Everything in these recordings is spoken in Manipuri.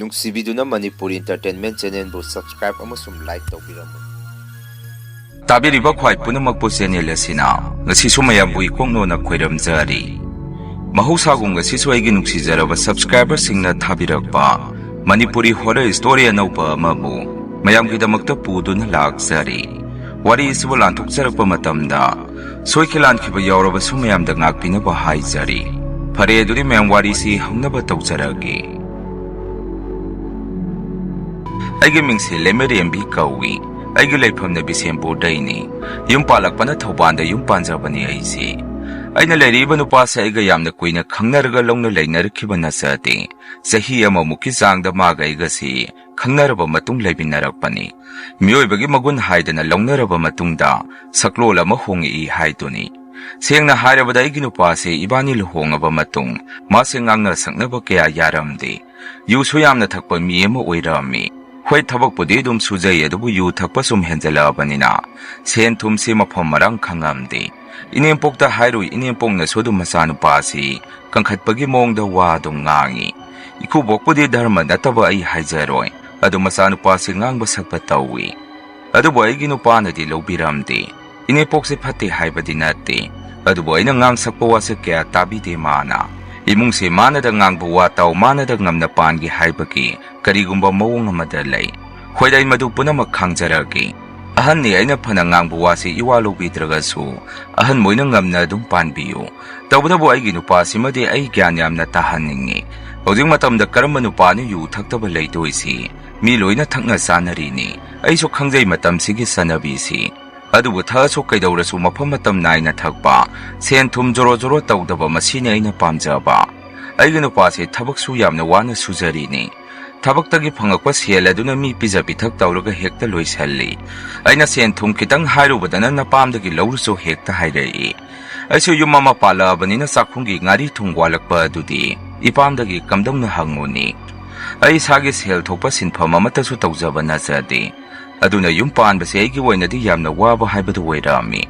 ꯅꯨꯡꯁꯤꯕꯤꯗꯨꯅ ꯃꯅꯤꯄꯨꯔꯤ ꯏꯟꯇꯔꯇꯦꯟꯃꯦꯟ ꯆꯦꯅꯦꯜꯕꯨ ꯁꯕꯁꯀ꯭ꯔꯥꯏꯕ ꯑꯃꯁꯨꯡ ꯂꯥꯏꯛ ꯇꯧꯕꯤꯔꯝꯃꯨ꯫ ꯇꯥꯕꯤꯔꯤꯕ ꯈ꯭ꯋꯥꯏ ꯄꯨꯝꯅꯃꯛꯄꯨ ꯆꯦꯅꯦꯜ ꯑꯁꯤꯅ ꯉꯁꯤꯁꯨ ꯃꯌꯥꯝꯕꯨ ꯏꯀꯣꯛꯅꯣꯅ ꯈꯣꯏꯔꯝꯖꯔꯤ꯫ ꯃꯍꯧꯁꯥꯒꯨꯝ ꯉꯁꯤꯁꯨ ꯑꯩꯒꯤ ꯅꯨꯡꯁꯤꯖꯔꯕ ꯁꯕꯁꯀ꯭ꯔꯥꯏꯕꯔꯁꯤꯡꯅ ꯊꯥꯕꯤꯔꯛꯄ ꯃꯅꯤꯄꯨꯔꯤ ꯍꯣꯔꯔ ꯁ꯭ꯇꯣꯔꯤ ꯑꯅꯧꯕ ꯑꯃꯕꯨ ꯃꯌꯥꯝꯒꯤꯗꯃꯛꯇ ꯄꯨꯗꯨꯅ ꯂꯥꯛꯆꯔꯤ꯫ ꯋꯥꯔꯤ ꯑꯁꯤꯕꯨ ꯂꯥꯟꯊꯣꯛꯆꯔꯛꯄ ꯃꯇꯝꯗ ꯁꯣꯏꯈꯤꯂꯥꯟꯈꯤꯕ ꯌꯥꯎꯔꯕꯁꯨ ꯃꯌꯥꯝꯗ ꯉꯥꯛꯄꯤꯅꯕ ꯍꯥꯏꯖꯔꯤ꯫ ꯐꯔꯦ ꯑꯗꯨꯗꯤ ꯃꯌꯥꯝ ꯋꯥꯔꯤꯁꯤ ꯍꯧꯅꯕ ꯇꯧꯖꯔꯒꯦ꯫ ꯑꯩꯒꯤ ꯃꯤꯡꯁꯦ ꯂꯩꯃꯔꯦꯝꯕꯤ ꯀꯧꯏ꯫ ꯑꯩꯒꯤ ꯂꯩꯐꯝꯅ ꯕꯤꯁꯦꯝꯄꯨꯔꯗꯩꯅꯤ꯫ ꯌꯨꯝ ꯄꯥꯜꯂꯛꯄꯅ ꯊꯧꯕꯥꯜꯗ ꯌꯨꯝ ꯄꯥꯟꯖꯕꯅꯤ ꯑꯩꯁꯤ꯫ ꯑꯩꯅ ꯂꯩꯔꯤꯕ ꯅꯨꯄꯥꯁꯦ ꯑꯩꯒ ꯌꯥꯝꯅ ꯀꯨꯏꯅ ꯈꯪꯅꯔꯒ ꯂꯧꯅ ꯂꯩꯅꯔꯛꯈꯤꯕ ꯅꯠꯆꯗꯦ꯫ ꯆꯍꯤ ꯑꯃꯃꯨꯛꯀꯤ ꯆꯥꯡꯗ ꯃꯥꯒ ꯑꯩꯒꯁꯤ ꯈꯪꯅꯔꯕ ꯃꯇꯨꯡ ꯂꯩꯃꯤꯟꯅꯔꯛꯄꯅꯤ꯫ ꯃꯤꯑꯣꯏꯕꯒꯤ ꯃꯒꯨꯟ ꯍꯥꯏꯗꯅ ꯂꯧꯅꯔꯕ ꯃꯇꯨꯡꯗ ꯁꯛꯂꯣꯟ ꯑꯃ ꯍꯣꯡꯉꯛꯏ ꯍꯥꯏꯗꯨꯅꯤ꯫ ꯁꯦꯡꯅ ꯍꯥꯏꯔꯕꯗ ꯑꯩꯒꯤ ꯅꯨꯄꯥꯁꯦ ꯏꯕꯥꯅꯤ ꯂꯨꯍꯣꯡꯉꯕ ꯃꯇꯨꯡ ꯃꯥꯁꯦ ꯉꯥꯡꯅ ꯁꯛꯅꯕ ꯀꯌꯥ ꯌꯥꯔꯝꯗꯦ꯫ ꯌꯨꯁꯨ ꯌꯥꯝꯅ ꯊꯛꯄ ꯃꯤ ꯑꯃ ꯑꯣꯏꯔꯝꯃꯤ꯫ ꯍꯣꯏ ꯊꯕꯛꯄꯨꯗꯤ ꯑꯗꯨꯝ ꯁꯨꯖꯩ, ꯑꯗꯨꯕꯨ ꯌꯨ ꯊꯛꯄ ꯁꯨꯝ ꯍꯦꯟꯖꯜꯂꯛꯑꯕꯅꯤ나 ꯁꯦꯟ ꯊꯨꯝꯁꯤ ꯃꯐꯝ ꯃꯔꯥꯡ ꯈꯪꯉꯝꯗꯦ꯫ ꯏꯅꯦꯝꯄꯣꯛꯇ ꯍꯥꯏꯔꯨꯏ, ꯏꯅꯦꯝꯄꯣꯛꯅꯁꯨ ꯑꯗꯨꯝ ꯃꯆꯥꯅꯨꯄꯥꯁꯤ ꯀꯟꯈꯠꯄꯒꯤ ꯃꯑꯣꯡꯗ ꯋꯥ ꯑꯗꯨꯝ ꯉꯥꯡꯏ꯫ ꯏꯀꯨꯕꯣꯛꯄꯨꯗꯤ ꯙꯔꯃ ꯅꯠꯇꯕ ꯑꯩ ꯍꯥꯏꯖꯔꯣꯏ, ꯑꯗꯨ ꯃꯆꯥꯅꯨꯄꯥꯁꯤ ꯉꯥꯡꯕ ꯁꯛꯄ ꯇꯧꯏ꯫ ꯑꯗꯨꯕꯨ ꯑꯩꯒꯤ ꯅꯨꯄꯥꯅꯗꯤ ꯂꯧꯕꯤꯔꯝꯗꯦ꯫ ꯏꯅꯦꯝꯄꯣꯛꯁꯦ ꯐꯠꯇꯦ ꯍꯥꯏꯕꯗꯤ ꯅꯠꯇꯦ, ꯑꯗꯨꯕꯨ ꯑꯩꯅ ꯉꯥꯡ ꯁꯛꯄ ꯋꯥꯁꯦ ꯀꯌꯥ ꯇꯥꯕꯤꯗꯦ ꯃꯥꯅ꯫ ꯏꯃꯨꯡꯁꯦ ꯃꯥꯅꯗ ꯉꯥꯡꯕ ꯋꯥ ꯇꯥꯎ, ꯃꯥꯅꯗ ꯉꯝꯅ ꯄꯥꯟꯒꯦ ꯍꯥꯏꯕꯒꯤ ꯀꯔꯤꯒꯨꯝꯕ ꯃꯑꯣꯡ ꯑꯃꯗ ꯂꯩ꯫ ꯍꯣꯏ ꯑꯩ ꯃꯗꯨ ꯄꯨꯝꯅꯃꯛ ꯈꯪꯖꯔꯒꯦ꯫ ꯑꯍꯟꯅꯤ, ꯑꯩꯅ ꯐꯅ ꯉꯥꯡꯕ ꯋꯥꯁꯤ ꯏꯋꯥ ꯂꯧꯕꯤꯗ꯭ꯔꯒꯁꯨ ꯑꯍꯟ ꯃꯣꯏꯅ ꯉꯝꯅ ꯑꯗꯨم ꯄꯥꯟꯕꯤꯌꯨ꯫ ꯇꯧꯕꯇꯕꯨ ꯑꯩꯒꯤ ꯅꯨꯄꯥꯁꯤꯃꯗꯤ ꯑꯩ ꯒ꯭ꯌꯥꯟ ꯌꯥꯝꯅ ꯇꯥꯍꯟꯅꯤꯡꯉꯤ꯫ ꯍꯧꯖꯤꯛ ꯃꯇꯝꯗ ꯀꯔꯝꯕ ꯅꯨꯄꯥꯅ ꯌꯨ ꯊꯛꯇꯕ ꯂꯩꯗꯣꯏꯁꯤ? ꯃꯤ ꯂꯣꯏꯅ ꯊꯛꯅ ꯆꯥꯅꯔꯤꯅꯤ꯫ ꯑꯩꯁꯨ ꯈꯪꯖꯩ ꯃꯇꯝꯁꯤꯒꯤ ꯆꯠꯅꯕꯤꯁꯤ꯫ ꯑꯗꯨꯕꯨ ꯊꯛꯑꯁꯨ ꯀꯩꯗꯧꯔꯁꯨ ꯃꯐꯝ ꯃꯇꯝ ナꯏꯅ ꯊꯛꯄ, ꯁꯦꯟ ꯊꯨꯝ ꯖꯣꯔꯣ ꯖꯣꯔꯣ ꯇꯧꯗꯕ, ꯃꯁꯤꯅꯤ ꯑꯩꯅ ꯄꯥꯝꯖꯕ꯫ ꯑꯩꯒꯤ ꯅꯨꯄꯥꯁꯤ ꯊꯕꯛꯁꯨ ꯌꯥꯝꯅ ꯋꯥꯅ ꯁꯨꯖꯔꯤꯅꯤ꯫ ꯊꯕꯛꯇꯒꯤ ꯐꯪꯉꯛꯄ ꯁꯦꯜ ꯑꯗꯨꯅ ꯃꯤ ꯄꯤꯖ ꯄꯤꯊꯛ ꯇꯧꯔꯒ ꯍꯦꯛꯇ ꯂꯣꯏꯁꯜꯂꯤ꯫ ꯑꯩꯅ ꯁꯦꯟ ꯊꯨꯝ ꯈꯤꯇꯪ ꯍꯥꯏꯔꯨꯕꯗꯅ ꯅꯄꯥꯝꯗꯒꯤ ꯂꯧꯔꯨꯁꯨ ꯍꯦꯛꯇ ꯍꯥꯏꯔꯛꯏ꯫ ꯑꯩꯁꯨ ꯌꯨꯝ ꯑꯃ ꯄꯥꯜꯂꯛꯑꯕꯅꯤꯅ ꯆꯥꯛꯈꯨꯝꯒꯤ ꯉꯥꯔꯤ ꯊꯨꯝ ꯋꯥꯠꯂꯛꯄ ꯑꯗꯨꯗꯤ ꯏꯄꯥꯝꯗꯒꯤ ꯀꯝꯗꯧꯅ ꯍꯪꯉꯨꯅꯤ? ꯑꯩ ꯏꯁꯥꯒꯤ ꯁꯦꯜ ꯊꯣꯛꯄ ꯁꯤꯟꯐꯝ ꯑꯃꯠꯇꯁꯨ ꯇꯧꯖꯕ ꯅꯠꯆꯗꯦ꯫ ꯑꯗꯨꯅ ꯌꯨꯝ ꯄꯥꯟꯕꯁꯦ ꯑꯩꯒꯤ ꯑꯣꯏꯅꯗꯤ ꯌꯥꯝꯅ ꯋꯥꯕ ꯍꯥꯏꯕꯗꯨ ꯑꯣꯏꯔꯛꯑꯝꯃꯤ꯫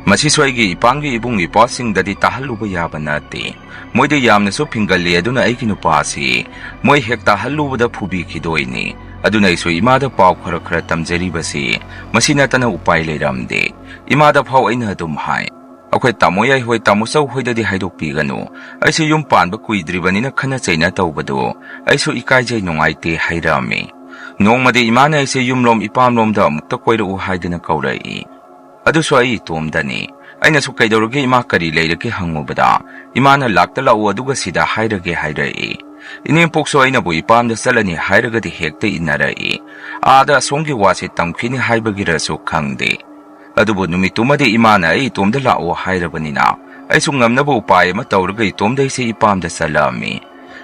ꯃꯁꯤꯁꯨ ꯑꯩꯒꯤ ꯏꯄꯥꯝꯒꯤ ꯏꯕꯨꯡ ꯏꯄ꯭ꯋꯥꯁꯤꯡꯗꯗꯤ ꯇꯥꯍꯜꯂꯨꯕ ꯌꯥꯕ ꯅꯠꯇꯦ꯫ ꯃꯣꯏꯗ ꯌꯥꯝꯅꯁꯨ ꯐꯤꯡꯒꯜꯂꯤ꯫ ꯑꯗꯨꯅ ꯑꯩꯒꯤ ꯅꯨꯄꯥꯁꯤ ꯃꯣꯏ ꯍꯦꯛ ꯇꯥꯍꯜꯂꯨꯕꯗ ꯐꯨꯕꯤꯈꯤꯗꯣꯏꯅꯤ꯫ ꯑꯗꯨꯅ ꯑꯩꯁꯨ ꯏꯃꯥꯗ ꯄꯥꯎ ꯈꯔ ꯇꯝꯖꯔꯤꯕꯁꯤ ꯃꯁꯤ ꯅꯠꯇꯅ ꯎꯄꯥꯏ ꯂꯩꯔꯝꯗꯦ꯫ ꯏꯃꯥꯗ ꯐꯥꯎ ꯑꯩꯅ ꯑꯗꯨꯝ ꯍꯥꯏ, ꯑꯩꯈꯣꯏ ꯇꯥꯃꯣ ꯌꯥꯏ ꯍꯣꯏ ꯇꯥꯃꯣꯆꯧ ꯍꯣꯏꯗꯗꯤ ꯍꯥꯏꯗꯣꯛꯄꯤꯒꯅꯨ꯫ ꯑꯩꯁꯨ ꯌꯨꯝ ꯄꯥꯟꯕ ꯀꯨꯏꯗ꯭ꯔꯤꯕꯅꯤꯅ ꯈꯟꯅ ꯆꯩꯅ ꯇꯧꯕꯗꯨ ꯑꯩꯁꯨ ꯏꯀꯥꯏꯖꯩ, ꯅꯨꯡꯉꯥꯏꯇꯦ ꯍꯥꯏꯔꯝꯃꯤ꯫ ꯅꯣꯡꯃꯗꯤ ꯏꯃꯥꯅ ꯑꯩꯁꯦ ꯌꯨꯝꯂꯣꯝ ꯏꯄꯥꯝꯂꯣꯝꯗ ꯑꯃꯨꯛꯇ ꯀꯣꯏꯔꯛꯎ ꯍꯥꯏꯗꯨꯅ ꯀꯧꯔꯛꯏ꯫ ꯑꯗꯨꯁꯨ ꯑꯩ ꯏꯇꯣꯝꯗꯅꯤ꯫ ꯑꯩꯅꯁꯨ ꯀꯩꯗꯧꯔꯒꯦ ꯏꯃꯥ,ꯀꯔꯤ ꯂꯩꯔꯒꯦ ꯍꯪꯉꯨꯕꯗ ꯏꯃꯥꯅ ꯂꯥꯛꯇ ꯂꯥꯛꯎ, ꯑꯗꯨꯒ ꯁꯤꯗ ꯍꯥꯏꯔꯒꯦ ꯍꯥꯏꯔꯛꯏ꯫ ꯏꯅꯦꯝꯄꯣꯛꯁꯨ ꯑꯩꯅꯕꯨ ꯏꯄꯥꯝꯗ ꯆꯠꯂꯅꯤ ꯍꯥꯏꯔꯒꯗꯤ ꯍꯦꯛꯇ ꯏꯟꯅꯔꯛꯏ꯫ ꯑꯥꯗ ꯑꯁꯣꯝꯒꯤ ꯋꯥꯁꯦ ꯇꯝꯈꯤꯅꯤ ꯍꯥꯏꯕꯒꯤꯔꯁꯨ ꯈꯪꯗꯦ꯫ ꯑꯗꯨꯕꯨ ꯅꯨꯃꯤꯠꯇꯨꯃꯗꯤ ꯏꯃꯥꯅ ꯑꯩ ꯏꯇꯣꯝꯗ ꯂꯥꯛꯑꯣ ꯍꯥꯏꯔꯕꯅꯤꯅ ꯑꯩꯁꯨ ꯉꯝꯅꯕ ꯎꯄꯥꯏ ꯑꯃ ꯇꯧꯔꯒ ꯏꯇꯣꯝꯗ ꯑꯩꯁꯦ ꯏꯄꯥꯝꯗ ꯆꯠꯂꯛꯑꯝꯃꯤ꯫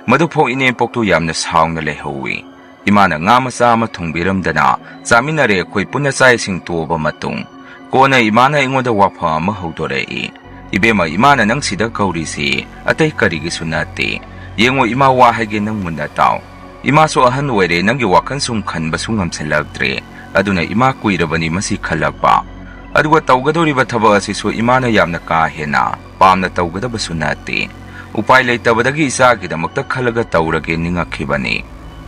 ꯃꯗꯨꯐꯥꯎ ꯏꯅꯦꯝꯄꯣꯛꯇꯨ ꯌꯥꯝꯅ ꯁꯥꯎꯅ ꯂꯩꯍꯧꯏ꯫ ꯏꯃꯥꯅ ꯉꯥ ꯃꯆꯥ ꯑꯃ ꯊꯣꯡꯕꯤꯔꯝꯗꯅ ꯆꯥꯃꯤꯟꯅꯔꯦ ꯑꯩꯈꯣꯏ ꯄꯨꯟꯅ ꯆꯥꯛ ꯏꯁꯤꯡ ꯇꯣꯛꯑꯕ ꯃꯇꯨꯡ꯫ ꯀꯣꯟꯅ ꯏꯃꯥꯅ ꯑꯩꯉꯣꯟꯗ ꯋꯥꯐꯝ ꯑꯃ ꯍꯧꯗꯣꯔꯛꯏ꯫ "ꯏꯕꯦꯝꯃ, ꯏꯃꯥꯅ ꯅꯪ ꯁꯤꯗ ꯀꯧꯔꯤꯁꯤ ꯑꯇꯩ ꯀꯔꯤꯒꯤꯁꯨ ꯅꯠꯇꯦ꯫ ꯌꯦꯡꯉꯣ ꯏꯃꯥ, ꯋꯥ ꯍꯥꯏꯒꯦ, ꯅꯪ ꯃꯨꯟꯅ ꯇꯥꯎ꯫ ꯏꯃꯥꯁꯨ ꯑꯍꯟ ꯑꯣꯏꯔꯦ, ꯅꯪꯒꯤ ꯋꯥꯈꯜ ꯁꯨꯝ ꯈꯟꯕꯁꯨ ꯉꯝꯁꯤꯜꯂꯛꯇ꯭ꯔꯦ꯫ ꯑꯗꯨꯅ ꯏꯃꯥ ꯀꯨꯏꯔꯕꯅꯤ ꯃꯁꯤ ꯈꯜꯂꯛꯄ꯫ ꯑꯗꯨꯒ ꯇꯧꯒꯗꯧꯔꯤꯕ ꯊꯕꯛ ꯑꯁꯤꯁꯨ ꯏꯃꯥꯅ ꯌꯥꯝꯅ ꯀꯥ ꯍꯦꯟꯅ ꯄꯥꯝꯅ ꯇꯧꯒꯗꯕꯁꯨ ꯅꯠꯇꯦ꯫ ꯎꯄꯥꯏ ꯂꯩꯇꯕꯗꯒꯤ ꯏꯆꯥꯒꯤꯗꯃꯛꯇ ꯈꯜꯂꯒ ꯇꯧꯔꯒꯦ ꯅꯤꯡꯉꯛꯈꯤꯕꯅꯤ꯫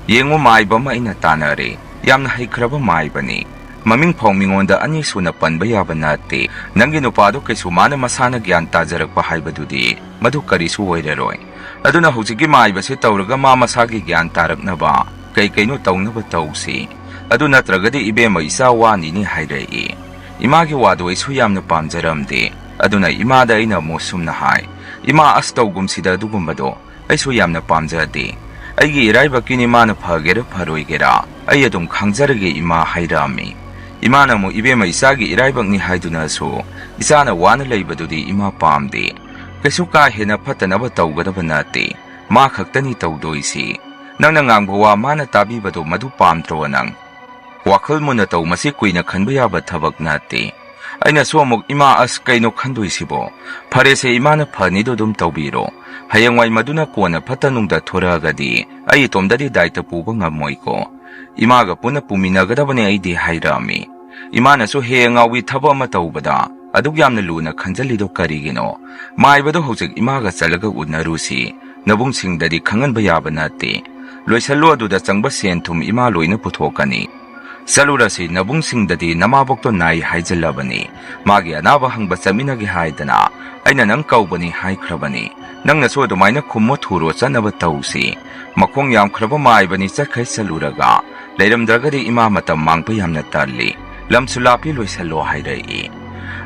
ꯌꯦꯡꯉꯨ, ꯃꯥꯏꯕ ꯑꯃ ꯑꯩꯅ ꯇꯥꯟꯅꯔꯦ꯫ ꯌꯥꯝꯅ ꯍꯩꯈ꯭ꯔꯕ ꯃꯥꯏꯕꯅꯤ꯫ ꯃꯃꯤꯡ ꯐꯥꯎ ꯃꯤꯉꯣꯟꯗ ꯑꯅꯤ ꯁꯨꯅ ꯄꯟꯕ ꯌꯥꯕ ꯅꯠꯇꯦ꯫ ꯅꯪꯒꯤ ꯅꯨꯄꯥꯗꯨ ꯀꯩꯁꯨ ꯃꯥꯅ ꯃꯁꯥꯅ ꯒ꯭ꯌꯥꯟ ꯇꯥꯖꯔꯛꯄ ꯍꯥꯏꯕꯗꯨꯗꯤ ꯃꯗꯨ ꯀꯔꯤꯁꯨ ꯑꯣꯏꯔꯔꯣꯏ꯫ ꯑꯗꯨꯅ ꯍꯧꯖꯤꯛꯀꯤ ꯃꯥꯏꯕꯁꯤ ꯇꯧꯔꯒ ꯃꯥ ꯃꯁꯥꯒꯤ ꯒ꯭ꯌꯥꯟ ꯇꯥꯔꯛꯅꯕ ꯀꯩꯅꯣ ꯇꯧꯅꯕ ꯇꯧꯁꯤ꯫ ꯑꯗꯨ ꯅꯠꯇ꯭ꯔꯒꯗꯤ ꯏꯕꯦꯝꯃ ꯏꯆꯥ ꯋꯥꯅꯤꯅꯤ ꯍꯥꯏꯔꯛꯏ꯫ ꯏꯃꯥꯒꯤ ꯋꯥꯗꯨ ꯑꯩꯁꯨ ꯌꯥꯝꯅ ꯄꯥꯝꯖꯔꯝꯗꯦ꯫ ꯑꯗꯨꯅ ꯏꯃꯥꯗ ꯑꯩꯅ ꯑꯃꯨꯛ ꯁꯨꯝꯅ ꯍꯥꯏ, "ꯏꯃꯥ, ꯑꯁ ꯇꯧꯒꯨꯝꯁꯤꯗ ꯑꯗꯨꯒꯨꯝꯕꯗꯣ ꯑꯩꯁꯨ ꯌꯥꯝꯅ ꯄꯥꯝꯖꯗꯦ꯫ ꯑꯩꯒꯤ ꯏꯔꯥꯏꯕꯛꯀꯤꯅꯤ, ꯃꯥꯅ ꯐꯒꯦꯔꯥ ꯐꯔꯣꯏꯒꯦꯔꯥ ꯑꯩ ꯑꯗꯨꯝ ꯈꯥꯡꯖꯔꯒꯦ ꯏꯃꯥ" ꯍꯥꯏꯔꯛꯑꯝꯃꯤ꯫ ꯏꯃꯥꯅ ꯑꯃꯨꯛ, "ꯏꯕꯦꯝꯃ, ꯏꯆꯥꯒꯤ ꯏꯔꯥꯏꯕꯛꯅꯤ ꯍꯥꯏꯗꯨꯅꯁꯨ ꯏꯆꯥꯅ ꯋꯥꯅ ꯂꯩꯕꯗꯨꯗꯤ ꯏꯃꯥ ꯄꯥꯝꯗꯦ꯫ ꯀꯩꯁꯨ ꯀꯥ ꯍꯦꯟꯅ ꯐꯠꯇꯅꯕ ꯇꯧꯒꯗꯕ ꯅꯠꯇꯦ꯫ ꯃꯥ ꯈꯛꯇꯅꯤ ꯇꯧꯗꯣꯏꯁꯤ꯫ ꯅꯪꯅ ꯉꯥꯡꯕ ꯋꯥ ꯃꯥꯅ ꯇꯥꯕꯤꯕꯗꯣ ꯃꯗꯨ ꯄꯥꯝꯗ꯭ꯔꯣ ꯅꯪ? ꯋꯥꯈꯜ ꯃꯨꯟꯅ ꯇꯧ, ꯃꯁꯤ ꯀꯨꯏꯅ ꯈꯟꯕ ꯌꯥꯕ ꯊꯕꯛ ꯅꯠꯇꯦ." ꯑꯩꯅꯁꯨ ꯑꯃꯨꯛ, "ꯏꯃꯥ, ꯑꯁ ꯀꯩꯅꯣ ꯈꯟꯗꯣꯏꯁꯤꯕꯣ? ꯐꯔꯦꯁꯦ, ꯏꯃꯥꯅ ꯐꯅꯤꯗꯣ ꯑꯗꯨꯝ ꯇꯧꯕꯤꯔꯣ꯫ ꯍꯌꯦꯡꯋꯥꯏ ꯃꯗꯨꯅ ꯀꯣꯟꯅ ꯐꯠꯇ ꯅꯨꯡꯗ ꯊꯣꯔꯛꯑꯒꯗꯤ ꯑꯩ ꯏꯇꯣꯝꯗꯗꯤ ꯗꯥꯏꯇ ꯄꯨꯕ ꯉꯝꯃꯣꯏꯀꯣ꯫ ꯏꯃꯥꯒ ꯄꯨꯟꯅ ꯄꯨꯃꯤꯟꯅꯒꯗꯕꯅꯤ ꯑꯩꯗꯤ" ꯍꯥꯏꯔꯛꯑꯝꯃꯤ꯫ ꯏꯃꯥꯅꯁꯨ, "ꯍꯌꯦꯡ ꯉꯥꯎꯕꯤ ꯊꯕꯛ ꯑꯃ ꯇꯧꯕꯗ ꯑꯗꯨꯛ ꯌꯥꯝꯅ ꯂꯨꯅ ꯈꯟꯖꯜꯂꯤꯗꯣ ꯀꯔꯤꯒꯤꯅꯣ? ꯃꯥꯏꯕꯗꯣ ꯍꯧꯖꯤꯛ ꯏꯃꯥꯒ ꯆꯠꯂꯒ ꯎꯅꯔꯨꯁꯤ꯫ ꯅꯕꯨꯡꯁꯤꯡꯗꯗꯤ ꯈꯪꯍꯟꯕ ꯌꯥꯕ ꯅꯠꯇꯦ꯫ Loisalo aduda changba sen thum ima loina puthokani. Salurasi nabungsingdadi namabokto nai haijalabani. Magi anaba hangba chaminagi haidana. Aina nang kaubani haikrabani. Nang naso adumaina khummo thuro chanaba tausi. Makong yamkraba maibani chakhai saluraga. Leiramdragadi ima matam mangpa yamna talli. Lamsulapi loisalo hairai.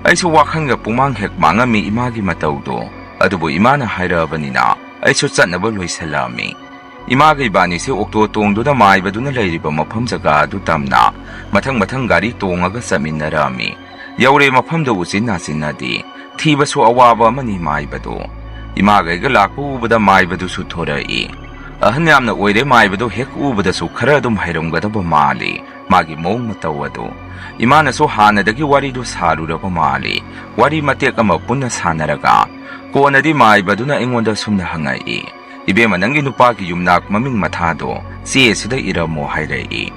Aisu wakhanga pumang hek mangami imagi mataudo. Adubu imana hairabanina. Aisu chatnaba loisalami. Imaga ibani si okto tongduda maibaduna leiriba mafam jaga adu tamna. Mathang gari tongaga saminarami. Yaure mafamda usinna sinadi. Thibasu awaba mani maibadu. Imaga iga lakpu ubada maibadu su thorai. Ahan yamna oire maibadu hek ubada su khara adum hairamgadaba mali. Magi mong matawadu. Imana so hanadagi waridu saruraba mali. Wari matek ama punna sanaraga. Konadi maibaduna ingonda sumna hangai. Ibema nangi nupagi yumnak maming mathado. Siye sida iramo hairai.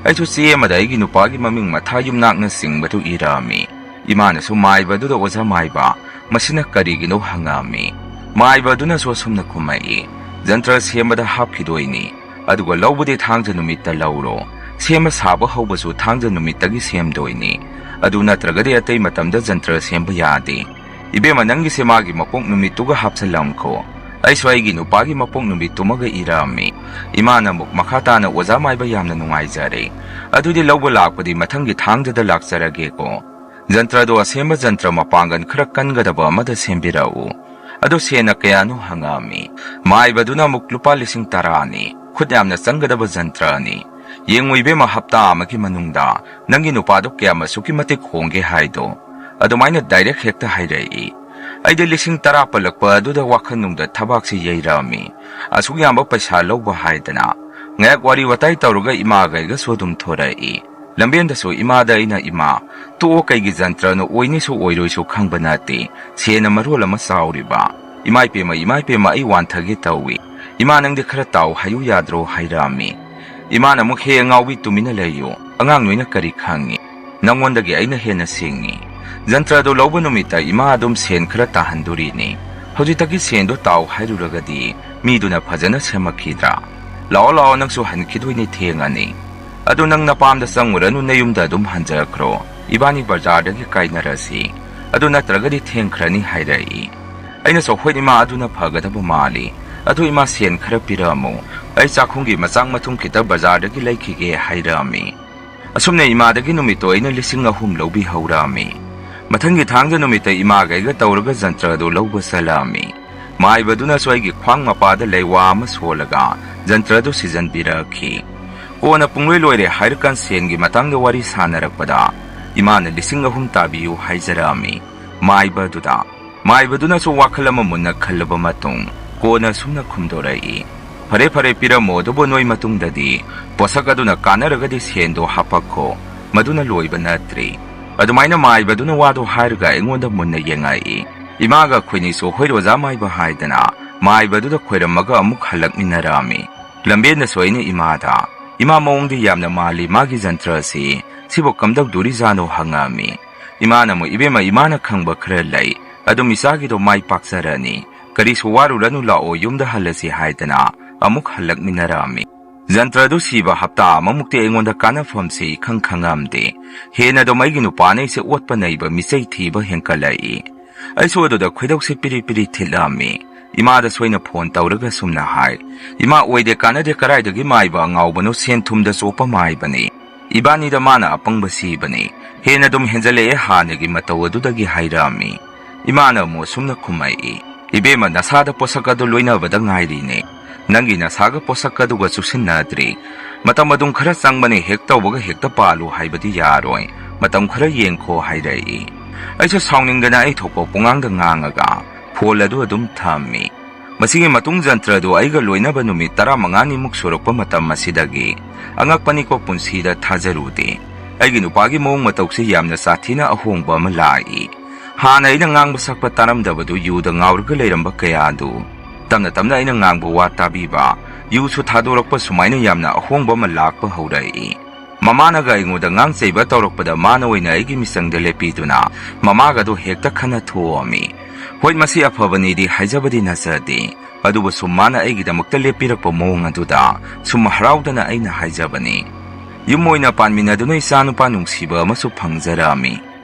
Aisu siye madaigi nupagi maming matha yumnak na singbatu irami. Imana so maibadu da oza maiba. Masina karigino hangami. Maibadu na so sumna kumai. Jantra siyemada hapkidoini. Aduga laubudi thangja numita lauro. Siyema saba haubasu thangja numitagi siyemdoini. Adu natragadi atay matamda jantra siyemba yadi. Ibema nangi semagi mapong numituga hapsalamko. Aisu aigi nupagi mapong numitumaga irami. Imana muk makhatana oza maiba yamna nungaijare. Adudi lauba lakpadi mathangi thangda lakjarage ko. Jantra do asemba jantra mapangan kharakan gadaba amada sembirau. Ado sena kayano hangami. Maibaduna muk lupa lising tarani. Khudyamna changadaba jantrani. Yenguibema hapta amagi manungda. Nangi nupado kaya masuki matik honge haido. Adumaina direct hekta hairai. Aida lising tara palakpa aduda wakhanungda thabaksi yairami. Asuk yamba paisa lauba haidana. Ngayak wari watai tauruga imaga iga sodum thorai. Lambenda so imada ina ima. Tuo kaigi jantra no oini so oiroi so khangba nati. Sena marol ama sauriba. Imai pema ai wanthage tawi. Ima nangde khara taw hayu yadro hairami. Ima na mukhe ngaubi tumina leyo. Angang noina kari khangi. Nangwandagi aina hena singi. Jantra do lauba numita ima adum sen khara tahandurini. Hojitagi sen do taw hairuragadi. Miduna phajana semakhidra. Lao nang so hankidoi thengani. Adu nang napamda sanguranu nayumda adum hanjakro. Ibani bazardagi kainarasi. Adu natragadi thengkhrani hairai. Aina so hoi aduna phagadaba mali. Adu ima sen khara piramu. Ai chakhungi machang mathung kita bazardagi laikhige hairami. Asumne imadagi numito aina lising ahum lobi haurami. Mathangi thangda numita ima gaiga tawraga jantra do loba salami. Maibaduna soigi khwang mapada leiwa ama solaga jantra do season birakhi. Kona pungloi loire hairkan sengi matangda wari sanarakpada. Imana lising ahum tabiyu haijarami. Maibaduna so wakhalama munna khallaba matung. Kona sumna khumdorai. Pare piramo dobo noi matungdadi. Posakaduna kanaragadi sendo hapakko. Maduna loiba natri. Adumaina maibaduna wado hairga engonda munna yengai. Imaga khwini so hoiroza maiba haidana. Maibaduna khwairamaga amuk halakminarami. Lambenda soine imada. Ima maungdi yamna mali magi jantra si. Sibo kamdak duri zano hangami. Imana mo ibema imana khangba khara lai. Adum isagi do mai paksarani. Kari suwaru ranu lao yumda halasi haidana. Amuk halakminarami. Jantra do siba hapta mamukti engonda kana famsi khangamde. Hena do maigi nupane se otpa naiba misai thiba henkalai. Aiso do da khwedok se piri thilami. Ima da soina phone tawraga sumna hai. Ima oide kana de karai dagi maiba ngaubano sen thumda sopa maibani. Ibani da mana apangba sibani. Hena dum henjale hanagi matawadu dagi hairami. Imana mo sumna khumai. Ibema nasada posaka do loina bada ngairi ne. Nangi nasaga posaka duga susinadri. Matam adum khara sangmani hekta waga hekta palu haibadi yaroi. Matam khara yengko hairai. Aiso sauningdana ai thopo pungangda ngangaga. Poladu adum thami. Masigi matung jantra do aiga loinaba numit 15 muk surokpa matam masidagi. Angakpani ko punsida thajarudi. Aigi nupagi mong matauksi yamna sathina ahongba malai. Hana ina ngang basakpa taramdabadu yuda ngaurga leiramba kayadu. Tamna ina ngang buwa tabiba. Yu su thadorokpa sumaina yamna ahongba malakpa haurai. Mamanaga ingoda ngang seiba tawrokpada mana oina aigi misangda lepiduna. Mamaga do hekta khana thuami. Hoi masi aphabani di haijabadi nasadi. ꯑꯗꯨꯕꯨ ꯁꯨꯝ ꯃꯥꯅ ꯑꯩꯒꯤꯗꯃꯛꯇ ꯂꯦꯞꯄꯤꯔꯛꯄ ꯃꯑꯣꯡ ꯑꯗꯨꯗ ꯁꯨꯝ ꯍꯔꯥꯎꯗꯅ ꯑꯩꯅ ꯍꯥꯏꯖꯕꯅꯤ꯫ ꯌꯨꯝ ꯑꯣꯏꯅ ꯄꯥꯟꯃꯤꯟꯅꯗꯨꯅ ꯏꯆꯥꯅꯨꯄꯥ ꯅꯨꯡꯁꯤꯕ ꯑꯃꯁꯨ ꯐꯪꯖꯔꯛꯑꯝꯃꯤ꯫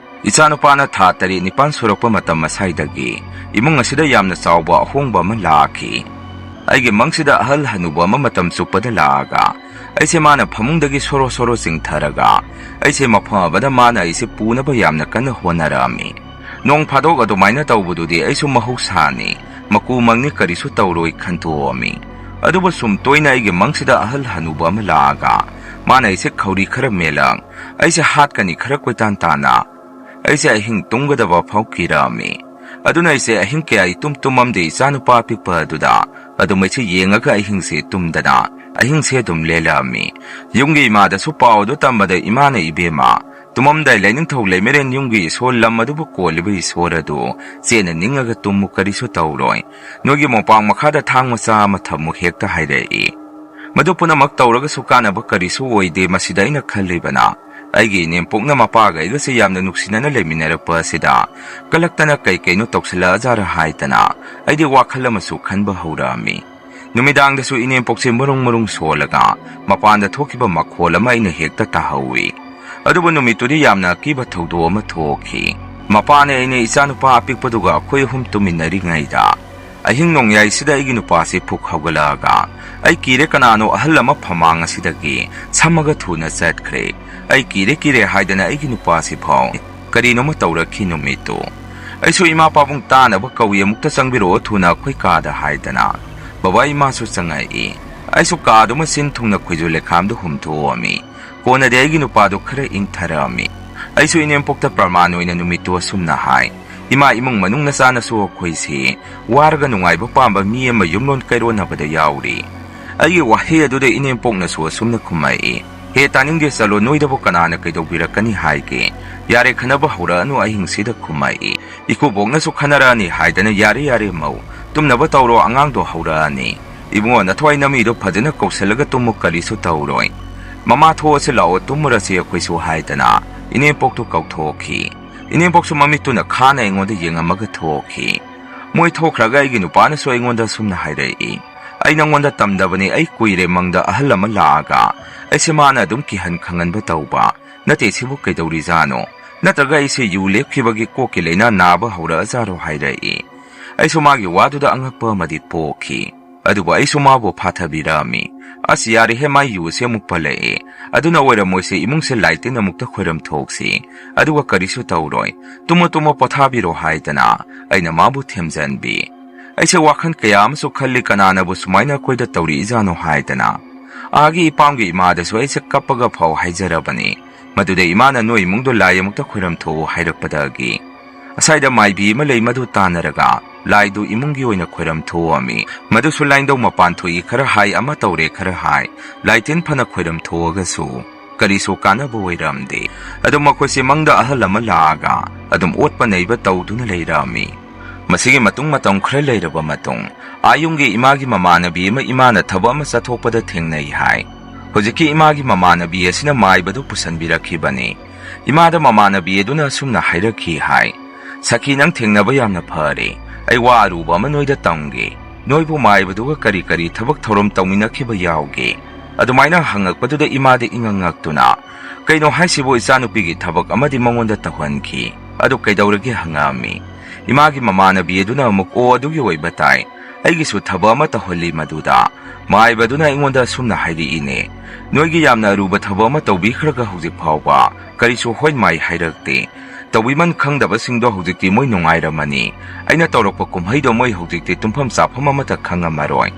ꯏꯆꯥꯅꯨꯄꯥꯅ ꯊꯥ 7-9 ꯁꯨꯔꯛꯄ ꯃꯇꯝ ꯑꯁꯥꯏꯗꯒꯤ ꯏꯃꯨꯡ ꯑꯁꯤꯗ ꯌꯥꯝꯅ ꯆꯥꯎꯕ ꯑꯍꯣꯡꯕ ꯑꯃ ꯂꯥꯛꯈꯤ꯫ ꯑꯩꯒꯤ ꯃꯪꯁꯤꯗ ꯑꯍꯜ ꯍꯅꯨꯕ ꯑꯃ ꯃꯇꯝ ꯆꯨꯞꯄꯗ ꯂꯥꯛꯑꯒ ꯑꯩꯁꯦ ꯃꯥꯅ ꯐꯃꯨꯡꯗꯒꯤ ꯁꯣꯔꯣ ꯁꯣꯔꯣ ꯆꯤꯡꯊꯔꯒ ꯑꯩꯁꯦ ꯃꯐꯝ ꯑꯃꯗ ꯃꯥꯅ ꯑꯩꯁꯦ ꯄꯨꯅꯕ ꯌꯥꯝꯅ ꯀꯟꯅ ꯍꯣꯠꯅꯔꯛꯑꯝꯃꯤ꯫ ꯅꯣꯡ ꯐꯥꯗꯣꯛ ꯑꯗꯨꯃꯥꯏꯅ ꯇꯧꯕꯗꯨꯗꯤ ꯑꯩꯁꯨ ꯃꯍꯧꯁꯥꯅꯤ, ꯃꯀꯨꯃꯪꯅꯤ, ꯀꯔꯤꯁꯨ ꯇꯧꯔꯣꯏ ꯈꯟꯇꯣꯛꯑꯝꯃꯤ꯫ ꯑꯗꯨꯕꯨ ꯁꯨꯝ ꯇꯣꯏꯅ ꯑꯩꯒꯤ ꯃꯪꯁꯤꯗ ꯑꯍꯜ ꯍꯅꯨꯕ ꯑꯃ ꯂꯥꯛꯑꯒ ꯃꯥꯅ ꯑꯩꯁꯦ ꯈꯧꯔꯤ ꯈꯔ ꯃꯦꯜꯂꯛ, ꯑꯩꯁꯦ ꯍꯥꯠꯀꯅꯤ ꯈꯔ ꯀꯣꯏꯇꯥꯟ ꯇꯥꯅ, ꯑꯩꯁꯦ ꯑꯍꯤꯡ ꯇꯨꯝꯒꯗꯕ ꯐꯥꯎ ꯀꯤꯔꯛꯑꯝꯃꯤ꯫ ꯑꯗꯨꯅ ꯑꯩꯁꯦ ꯑꯍꯤꯡ ꯀꯌꯥ ꯏꯇꯨꯝ ꯇꯨꯝꯃꯝꯗꯦ ꯏꯆꯥꯅꯨꯄꯥ ꯑꯄꯤꯛꯄ ꯑꯗꯨꯗ ꯑꯗꯨꯝ ꯑꯩꯁꯦ ꯌꯦꯡꯉꯒ ꯑꯍꯤꯡꯁꯦ ꯇꯨꯝꯗꯅ ꯑꯍꯤꯡꯁꯦ ꯑꯗꯨꯝ ꯂꯦꯜꯂꯛꯑꯝꯃꯤ꯫ ꯌꯨꯝꯒꯤ ꯏꯃꯥꯗꯁꯨ ꯄꯥꯎ ꯑꯗꯨ ꯇꯝꯕꯗ ꯏꯃꯥꯅ ꯏꯕꯦꯝꯃ, ꯇꯨꯝꯃꯝꯗꯥꯏ ꯂꯩꯅꯤꯡꯊꯧ ꯂꯩꯃꯔꯦꯟ ꯌꯨꯝꯒꯤ ꯏꯁꯣꯔ ꯂꯝ ꯑꯗꯨꯕꯨ ꯀꯣꯜꯂꯤꯕ ꯏꯁꯣꯔ ꯑꯗꯨ ꯆꯦꯠꯅ ꯅꯤꯡꯉꯒ ꯇꯨꯝꯃꯨ, ꯀꯔꯤꯁꯨ ꯇꯧꯔꯣꯏ, ꯅꯣꯏꯒꯤ ꯃꯣꯄꯥꯡ ꯃꯈꯥꯗ ꯊꯥꯡ ꯃꯆꯥ ꯑꯃ ꯊꯝꯃꯨ ꯍꯦꯛꯇ ꯍꯥꯏꯔꯛꯏ꯫ ꯃꯗꯨ ꯄꯨꯝꯅꯃꯛ ꯇꯧꯔꯒꯁꯨ ꯀꯥꯟꯅꯕ ꯀꯔꯤꯁꯨ ꯑꯣꯏꯗꯦ꯫ ꯃꯁꯤꯗ ꯑꯩꯅ ꯈꯜꯂꯤꯕꯅ ꯑꯩꯒꯤ ꯏꯅꯦꯝꯄꯣꯛꯅ ꯃꯄꯥꯒ ꯑꯩꯒꯁꯦ ꯌꯥꯝꯅ ꯅꯨꯡꯁꯤꯅꯅ ꯂꯩꯃꯤꯟꯅꯔꯛꯄ ꯑꯁꯤꯗ ꯀꯜꯂꯛꯇꯅ ꯀꯩꯅꯣ ꯇꯧꯁꯤꯜꯂꯛꯑꯖꯥꯔ ꯍꯥꯏꯗꯅ ꯑꯩꯗꯤ ꯋꯥꯈꯜ ꯑꯃꯁꯨ ꯈꯟꯕ ꯍꯧꯔꯛꯑꯝꯃꯤ꯫ ꯅꯨꯃꯤꯗꯥꯡꯗꯁꯨ ꯏꯅꯦꯝꯄꯣꯛꯁꯦ ꯃꯔꯨꯡ ꯃꯔꯨꯡ ꯁꯣꯜꯂꯒ ꯃꯄꯥꯟꯗ ꯊꯣꯛꯈꯤꯕ ꯃꯈꯣꯜ ꯑꯃ ꯑꯩꯅ ꯍꯦꯛꯇ ꯇꯥꯍꯧꯏ꯫ ꯑꯗꯨꯕꯨ ꯅꯨꯃꯤꯠꯇꯨꯗꯤ ꯌꯥꯝꯅ ꯑꯀꯤꯕ ꯊꯧꯗꯣꯛ ꯑꯃ ꯊꯣꯛꯈꯤ꯫ ꯃꯄꯥꯅ ꯑꯩꯅ ꯏꯆꯥꯅꯨꯄꯥ ꯑꯄꯤꯛꯄꯗꯨꯒ ꯑꯩꯈꯣꯏ ꯑꯍꯨꯝ ꯇꯨꯃꯤꯟꯅꯔꯤꯉꯩꯗ ꯑꯍꯤꯡ ꯅꯣꯡꯌꯥꯏꯁꯤꯗ ꯑꯩꯒꯤ ꯅꯨꯄꯥꯁꯤ ꯐꯨꯛ ꯍꯧꯒꯠꯂꯛꯑꯒ ꯑꯩ ꯀꯤꯔꯦ, ꯀꯅꯥꯅꯣ ꯑꯍꯜ ꯑꯃ ꯐꯃꯥꯡ ꯑꯁꯤꯗꯒꯤ ꯁꯝꯃꯒ ꯊꯨꯅ ꯆꯠꯈ꯭ꯔꯦ꯫ ꯑꯩ ꯀꯤꯔꯦ ꯍꯥꯏꯗꯅ ꯑꯩꯒꯤ ꯅꯨꯄꯥꯁꯤ ꯐꯥꯎ ꯀꯔꯤꯅꯣꯃ ꯇꯧꯔꯛꯈꯤ ꯅꯨꯃꯤꯠꯇꯨ꯫ ꯑꯩꯁꯨ ꯏꯃꯥ ꯄꯥꯕꯨꯡ ꯇꯥꯅꯕ ꯀꯧꯏ, ꯑꯃꯨꯛꯇ ꯆꯪꯕꯤꯔꯛꯑꯣ ꯊꯨꯅ ꯑꯩꯈꯣꯏ ꯀꯥꯗ ꯍꯥꯏꯗꯅ ꯕꯕꯥ ꯏꯃꯥꯁꯨ ꯆꯪꯉꯛꯏ꯫ ꯑꯩꯁꯨ ꯀꯥꯗꯨꯃ ꯆꯤꯟ ꯊꯨꯡꯅ ꯈꯣꯏꯖꯨ ꯂꯩꯈꯥꯝꯗꯨ ꯍꯨꯝꯊꯣꯛꯑꯝꯃꯤ꯫ ꯀꯣꯟꯅꯗꯤ ꯑꯩꯒꯤ ꯅꯨꯄꯥꯗꯨ ꯈꯔ ꯏꯪꯊꯔꯛꯑꯝꯃꯤ꯫ ꯑꯩꯁꯨ ꯏꯅꯦꯝꯄꯣꯛꯇ ꯄ꯭ꯔꯃꯥꯟ ꯑꯣꯏꯅ ꯅꯨꯃꯤꯠꯇꯨ ꯑꯁꯨꯝꯅ ꯍꯥꯏ: ꯏꯃꯥ, ꯏꯃꯨꯡ ꯃꯅꯨꯡ ꯅꯆꯥꯅꯁꯨ ꯑꯩꯈꯣꯏꯁꯤ ꯋꯥꯔꯒ ꯅꯨꯡꯉꯥꯏꯕ ꯄꯥꯝꯕ ꯃꯤ ꯑꯃ ꯌꯨꯝꯂꯣꯟ ꯀꯩꯔꯣꯟꯅꯕꯗ ꯌꯥꯎꯔꯤ꯫ ꯑꯩꯒꯤ ꯋꯥꯍꯩ ꯑꯗꯨꯗ ꯏꯅꯦꯝꯄꯣꯛꯅꯁꯨ ꯑꯁꯨꯝꯅ ꯈꯨꯝꯃꯛꯏ: ꯍꯦ ꯇꯥꯅꯤꯡꯗꯦ, ꯆꯠꯂꯣ, ꯅꯣꯏꯗꯕꯨ ꯀꯅꯥꯅ ꯀꯩꯗꯧꯕꯤꯔꯛꯀꯅꯤ ꯍꯥꯏꯒꯦ, ꯌꯥꯔꯦ ꯈꯟꯅꯕ ꯍꯧꯔꯛꯑꯅꯨ ꯑꯍꯤꯡꯁꯤꯗ ꯈꯨꯝꯃꯛꯏ꯫ ꯏꯀꯨꯕꯣꯛꯅꯁꯨ ꯈꯟꯅꯔꯛꯑꯅꯤ ꯍꯥꯏꯗꯅ ꯌꯥꯔꯦ ꯃꯧ, ꯇꯨꯝꯅꯕ ꯇꯧꯔꯣ, ꯑꯉꯥꯡꯗꯣ ꯍꯧꯔꯛꯑꯅꯤ, ꯏꯕꯨꯡꯉꯣ ꯅꯊꯋꯥꯏ ꯅꯃꯤꯗꯣ ꯐꯖꯅ ꯀꯧꯁꯜꯂꯒ ꯇꯨꯝꯃꯨ, ꯀꯔꯤꯁꯨ ꯇꯧꯔꯣꯏ, ꯃꯃꯥ ꯊꯣꯛꯑꯁꯤ ꯂꯥꯛꯑꯣ ꯇꯨꯝꯃꯨꯔꯁꯤ ꯑꯩꯈꯣꯏꯁꯨ ꯍꯥꯏꯗꯅ ꯏꯅꯦꯝꯄꯣꯛꯇꯨ ꯀꯧꯊꯣꯛꯈꯤ꯫ ꯏꯅꯦꯝꯄꯣꯛꯁꯨ ꯃꯃꯤꯠꯇꯨꯅ ꯈꯥꯅ ꯑꯩꯉꯣꯟꯗ ꯌꯦꯡꯉꯝꯃꯒ ꯊꯣꯛꯈꯤ꯫ ꯃꯣꯏ ꯊꯣꯛꯈ꯭ꯔꯒ ꯑꯩꯒꯤ ꯅꯨꯄꯥꯅꯁꯨ ꯑꯩꯉꯣꯟꯗ ꯑꯁꯨꯝꯅ ꯍꯥꯏꯔꯛꯏ: ꯑꯩ ꯅꯉꯣꯟꯗ ꯇꯝꯗꯕꯅꯤ, ꯑꯩ ꯀꯨꯏꯔꯦ ꯃꯪꯗ ꯑꯍꯜ ꯑꯃ ꯂꯥꯛꯑꯒ ꯑꯩꯁꯦ ꯃꯥꯅ ꯑꯗꯨꯝ ꯀꯤꯍꯟ ꯈꯪꯍꯟꯕ ꯇꯧꯕ ꯅꯠꯇꯦ, ꯁꯤꯕꯨ ꯀꯩꯗꯧꯔꯤꯖꯥꯠꯅꯣ, ꯅꯠꯇ꯭ꯔꯒ ꯑꯩꯁꯦ ꯌꯨ ꯂꯦꯞꯈꯤꯕꯒꯤ ꯀꯣꯛꯀꯤ ꯂꯥꯏꯅꯥ ꯅꯥꯕ ꯍꯧꯔꯛꯑꯖꯥꯔꯣ ꯍꯥꯏꯔꯛꯏ꯫ ꯑꯩꯁꯨ ꯃꯥꯒꯤ ꯋꯥꯗꯨꯗ ꯑꯉꯛꯄ ꯑꯃꯗꯤ ꯄꯣꯛꯈꯤ꯫ ꯑꯗꯨꯕꯨ ꯑꯩꯁꯨ ꯃꯥꯕꯨ ꯐꯥꯊꯕꯤꯔꯛꯑꯝꯃꯤ: ꯑꯁ ꯌꯥꯔꯦꯍꯦ, ꯃꯥꯏ ꯌꯨꯁꯦ ꯑꯃꯨꯛ ꯄꯜꯂꯛꯑꯦ, ꯑꯗꯨꯅ ꯑꯣꯏꯔꯝꯃꯣꯏꯁꯦ, ꯏꯃꯨꯡꯁꯦ ꯂꯥꯏꯇꯤꯟ ꯑꯃꯨꯛꯇ ꯈꯣꯏꯔꯝ ꯊꯣꯛꯁꯤ, ꯑꯗꯨꯒ ꯀꯔꯤꯁꯨ ꯇꯧꯔꯣꯏ, ꯇꯨꯝꯃꯣ ꯄꯣꯊꯥꯕꯤꯔꯣ ꯍꯥꯏꯗꯅ ꯑꯩꯅ ꯃꯥꯕꯨ ꯊꯦꯝꯖꯟꯕꯤ꯫ ꯑꯩꯁꯦ ꯋꯥꯈꯜ ꯀꯌꯥ ꯑꯃꯁꯨ ꯈꯜꯂꯤ, ꯀꯅꯥꯅꯕꯨ ꯁꯨꯃꯥꯏꯅ ꯑꯩꯈꯣꯏꯗ ꯇꯧꯔꯤꯏꯖꯥꯠꯅꯣ ꯍꯥꯏꯗꯅ ꯑꯥꯒꯤ ꯏꯄꯥꯝꯒꯤ ꯏꯃꯥꯗꯁꯨ ꯑꯩꯁꯦ ꯀꯞꯄꯒ ꯐꯥꯎ ꯍꯥꯏꯖꯔꯕꯅꯤ꯫ ꯃꯗꯨꯗ ꯏꯃꯥꯅ ꯅꯣꯏ ꯏꯃꯨꯡꯗꯣ ꯂꯥꯏ ꯑꯃꯨꯛꯇ ꯈꯣꯏꯔꯝ ꯊꯣꯛꯎ ꯍꯥꯏꯔꯛꯄꯗꯒꯤ ꯑꯁꯥꯏꯗ ꯃꯥꯏꯕꯤ ꯑꯃ ꯂꯩ, ꯃꯗꯨ ꯇꯥꯟꯅꯔꯒ ꯂꯥꯏꯗꯨ ꯏꯃꯨꯡꯒꯤ ꯑꯣꯏꯅ ꯈꯣꯏꯔꯝ ꯊꯣꯛꯑꯝꯃꯤ꯫ ꯃꯗꯨꯁꯨ ꯂꯥꯏꯟꯗꯧ ꯃꯄꯥꯟ ꯊꯣꯛꯏ ꯈꯔ ꯍꯥꯏ, ꯑꯃ ꯇꯧꯔꯦ ꯈꯔ ꯍꯥꯏ, ꯂꯥꯏꯇꯤꯟ ꯐꯅ ꯈꯣꯏꯔꯝ ꯊꯣꯛꯑꯒꯁꯨ ꯀꯔꯤꯁꯨ ꯀꯥꯟꯅꯕ ꯑꯣꯏꯔꯝꯗꯦ꯫ ꯑꯗꯨꯝ ꯃꯈꯣꯏꯁꯦ ꯃꯪꯗ ꯑꯍꯜ ꯑꯃ ꯂꯥꯛꯑꯒ ꯑꯗꯨꯝ ꯑꯣꯠꯄ ꯅꯩꯕ ꯇꯧꯗꯨꯅ ꯂꯩꯔꯛꯑꯝꯃꯤ꯫ ꯃꯁꯤꯒꯤ ꯃꯇꯝ ꯈꯔ ꯂꯩꯔꯕ ꯃꯇꯨꯡ ꯌꯨꯝꯒꯤ ꯏꯃꯥꯒꯤ ꯃꯃꯥꯟꯅꯕꯤ ꯑꯃ ꯏꯃꯥꯅ ꯊꯕꯛ ꯑꯃ ꯆꯠꯊꯣꯛꯄꯗ ꯊꯦꯡꯅꯩ ꯍꯥꯏ꯫ ꯍꯧꯖꯤꯛꯀꯤ ꯏꯃꯥꯒꯤ ꯃꯃꯥꯟꯅꯕꯤ ꯑꯁꯤꯅ ꯃꯥꯏꯕꯗꯨ ꯄꯨꯁꯟꯕꯤꯔꯛꯈꯤꯕꯅꯤ꯫ ꯏꯃꯥꯗ ꯃꯃꯥꯟꯅꯕꯤ ꯑꯗꯨꯅ ꯑꯁꯨꯝꯅ ꯍꯥꯏꯔꯛꯈꯤ ꯍꯥꯏ: ꯁꯈꯤ, ꯅꯪ ꯊꯦꯡꯅꯕ ꯌꯥꯝꯅ ꯐꯔꯦ, ꯑꯩ ꯋꯥ ꯑꯔꯨꯕ ꯑꯃ ꯅꯣꯏꯗ ꯇꯝꯒꯦ, ꯅꯣꯏꯕꯨ ꯃꯥꯏꯕꯗꯨꯒ ꯀꯔꯤ ꯀꯔꯤ ꯊꯕꯛ ꯊꯧꯔꯝ ꯇꯧꯃꯤꯟꯅꯈꯤꯕ ꯌꯥꯎꯒꯦ? ꯑꯗꯨꯃꯥꯏꯅ ꯍꯪꯉꯛꯄꯗꯨꯗ ꯏꯃꯥꯗ ꯏꯉꯛꯉꯛꯇꯨꯅ ꯀꯩꯅꯣ ꯍꯥꯏꯁꯤꯕꯨ, ꯏꯆꯥꯅꯨꯄꯤꯒꯤ ꯊꯕꯛ ꯑꯃꯗꯤ ꯃꯉꯣꯟꯗ ꯇꯧꯍꯟꯈꯤ, ꯑꯗꯨ ꯀꯩꯗꯧꯔꯒꯦ ꯍꯪꯉꯛꯑꯝꯃꯤ꯫ ꯏꯃꯥꯒꯤ ꯃꯃꯥꯟꯅꯕꯤ ꯑꯗꯨꯅ ꯑꯃꯨꯛ ꯑꯗꯨꯒꯤ ꯑꯣꯏꯕ ꯇꯥꯏ, ꯑꯩꯒꯤꯁꯨ ꯊꯕꯛ ꯑꯃ ꯇꯧꯍꯜꯂꯤ, ꯃꯗꯨꯗ ꯃꯥꯏꯕꯗꯨꯅ ꯑꯩꯉꯣꯟꯗ ꯑꯁꯨꯝꯅ ꯍꯥꯏꯔꯛꯏꯅꯦ: ꯅꯣꯏꯒꯤ ꯌꯥꯝꯅ ꯑꯔꯨꯕ ꯊꯕꯛ ꯑꯃ ꯇꯧꯕꯤꯈ꯭ꯔꯒ ꯍꯧꯖꯤꯛ ꯐꯥꯎꯕ ꯀꯔꯤꯁꯨ ꯍꯣꯏ ꯃꯥꯏ ꯍꯥꯏꯔꯛꯇꯦ, ꯇꯧꯕꯤꯃꯟ ꯈꯪꯗꯕꯁꯤꯡꯗꯣ ꯍꯧꯖꯤꯛꯇꯤ ꯃꯣꯏ ꯅꯨꯡꯉꯥꯏꯔꯝꯃꯅꯤ, ꯑꯩꯅ ꯇꯧꯔꯛꯄ ꯀꯨꯝꯍꯩꯗꯣ ꯃꯣꯏ ꯍꯧꯖꯤꯛꯇꯤ ꯇꯨꯝꯐꯝ ꯆꯥꯐꯝ ꯑꯃꯠꯇ ꯈꯪꯉꯝꯃꯔꯣꯏ꯫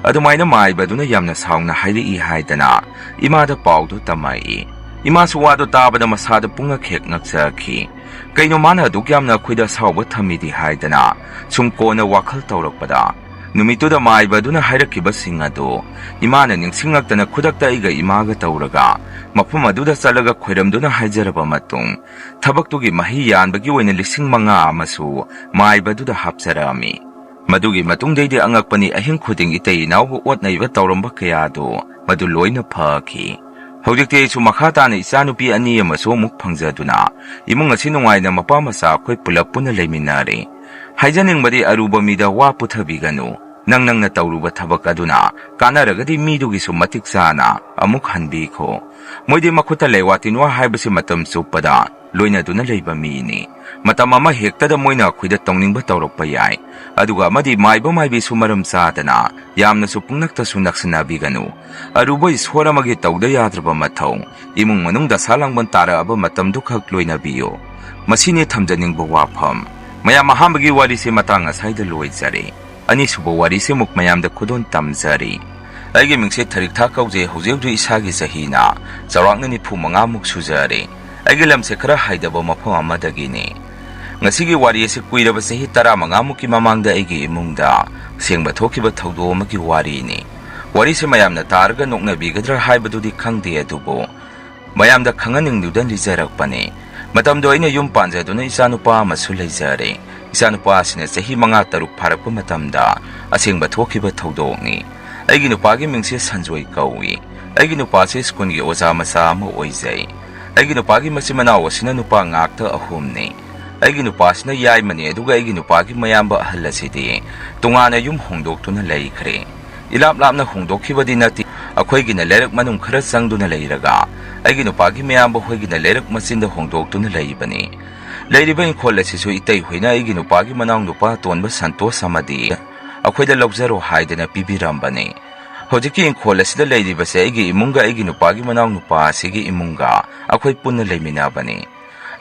ꯑꯗꯨꯃꯥꯏꯅ ꯃꯥꯏꯕꯗꯨꯅ ꯌꯥꯝꯅ ꯁꯥꯎꯅ ꯍꯥꯏꯔꯛꯏ ꯍꯥꯏꯗꯅ ꯏꯃꯥꯗ ꯄꯥꯎꯗꯨ ꯇꯝꯃꯛꯏ꯫ ꯏꯃꯥꯁꯨ ꯋꯥꯗꯨ ꯇꯥꯕꯗ ꯃꯁꯥꯗ ꯄꯨꯡꯉꯛ ꯍꯦꯛ ꯉꯛꯆꯈꯤ꯫ ꯀꯩꯅꯣ ꯃꯥꯅ ꯑꯗꯨꯛ ꯌꯥꯝꯅ ꯑꯩꯈꯣꯏꯗ ꯑꯁꯥꯎꯕ ꯊꯝꯃꯤꯗꯤ ꯍꯥꯏꯗꯅ ꯁꯨꯝ ꯀꯣꯟꯅ ꯋꯥꯈꯜ ꯇꯧꯔꯛꯄꯗ ꯅꯨꯃꯤꯠꯇꯨꯗ ꯃꯥꯏꯕꯗꯨꯅ ꯍꯥꯏꯔꯛꯈꯤꯕꯁꯤꯡ ꯑꯗꯨ ꯏꯃꯥꯅ ꯅꯤꯡꯁꯤꯡꯂꯛꯇꯅ ꯈꯨꯗꯛꯇ ꯑꯩꯒ ꯏꯃꯥꯒ ꯇꯧꯔꯒ ꯃꯐꯝ ꯑꯗꯨꯗ ꯆꯠꯂꯒ ꯈꯣꯏꯔꯝꯗꯨꯅ ꯍꯥꯏꯖꯔꯕ ꯃꯇꯨꯡ ꯊꯕꯛꯇꯨꯒꯤ ꯃꯍꯩ ꯌꯥꯟꯕꯒꯤ ꯑꯣꯏꯅ 5,000 ꯑꯃꯁꯨ ꯃꯥꯏꯕꯗꯨꯗ ꯍꯥꯞꯆꯔꯛꯑꯝꯃꯤ꯫ ꯃꯗꯨꯒꯤ ꯃꯇꯨꯡꯗꯩꯗꯤ ꯑꯉꯛꯄꯅꯤ, ꯑꯍꯤꯡ ꯈꯨꯗꯤꯡ ꯏꯇꯩ ꯏꯅꯥꯎꯕꯨ ꯑꯣꯠꯅꯩꯕ ꯇꯧꯔꯝꯕ ꯀꯌꯥꯗꯨ ꯃꯗꯨ ꯂꯣꯏꯅ ꯐꯈꯤ꯫ ꯍꯧꯖꯤꯛꯇꯤ ꯑꯩꯁꯨ ꯃꯈꯥ ꯇꯥꯅ ꯏꯆꯥꯅꯨꯄꯤ 2 ꯑꯃꯁꯨ ꯑꯃꯨꯛ ꯐꯪꯖꯗꯨꯅ ꯏꯃꯨꯡ ꯑꯁꯤ ꯅꯨꯡꯉꯥꯏꯅ ꯃꯄꯥ ꯃꯆꯥ ꯑꯩꯈꯣꯏ ꯄꯨꯂꯞ ꯄꯨꯟꯅ ꯂꯩꯃꯤꯟꯅꯔꯦ꯫ ꯍꯥꯏꯖꯅꯤꯡꯕꯗꯤ ꯑꯔꯨꯕ ꯃꯤꯗ ꯋꯥ ꯄꯨꯊꯕꯤꯒꯅꯨ, nangna tauruba thabak aduna kanaragadi midugisu matik sana amuk hanbikho moidi makhuta leiwatinwa haibasi matam chupada loina duna leiba mini matam ama hektada moina khuida tongningba tawrokpa yai aduga amadi maiba maibi sumaram sadana yamna supungnak sunaksana biganu aruba ishora magi tawda yadraba mathau imung manungda salangban tara aba matam dukhak loina biyo masini thamjaningba wafam maya mahambagi warisi matanga saida loijare ani subo warisi muk mayamda khudon tamjari aige mingse tharik tha kauje hojeu isagi sahina charakna ni phumanga muk sujare aige lamse khara haidaba mafam amadagini ngasigi warisi kuiraba sahi 15 mukki mamangda aige imungda sengba thokiba thaudo amagi warini warisi mayamna targa nokna bigadra haibadudi khangde adubo mayamda khanganingdudan lijarakpane matamdo aina yum panjaduna isanupa amasu leijare isanupa asina sahi 5-6 pharakpa matamda asengba thokiba thaudokni aigi nupagi mingse sanjoi kawi aigi nupase skungi oja masa ama oijai aigi nupagi masimana wasina nupa ngakta ahumni aigi nupasina yai mani aduga aigi nupagi mayamba ahalasidi tungana yum hongdoktuna leikhre ilap lapna hongdokhibadi nati akhoigina lerak manum khara sangduna leiraga aigi nupagi mayamba hoigina lerak masinda hongdoktuna leibani leiriba inkhol itei hoina aigi nupagi manang nupa tonba santos amadi akhoida lobzaro haidana pibirambani hojiki inkhol asida leiribase aigi imunga aigi nupagi manang nupa asigi imunga akhoi punna leiminabani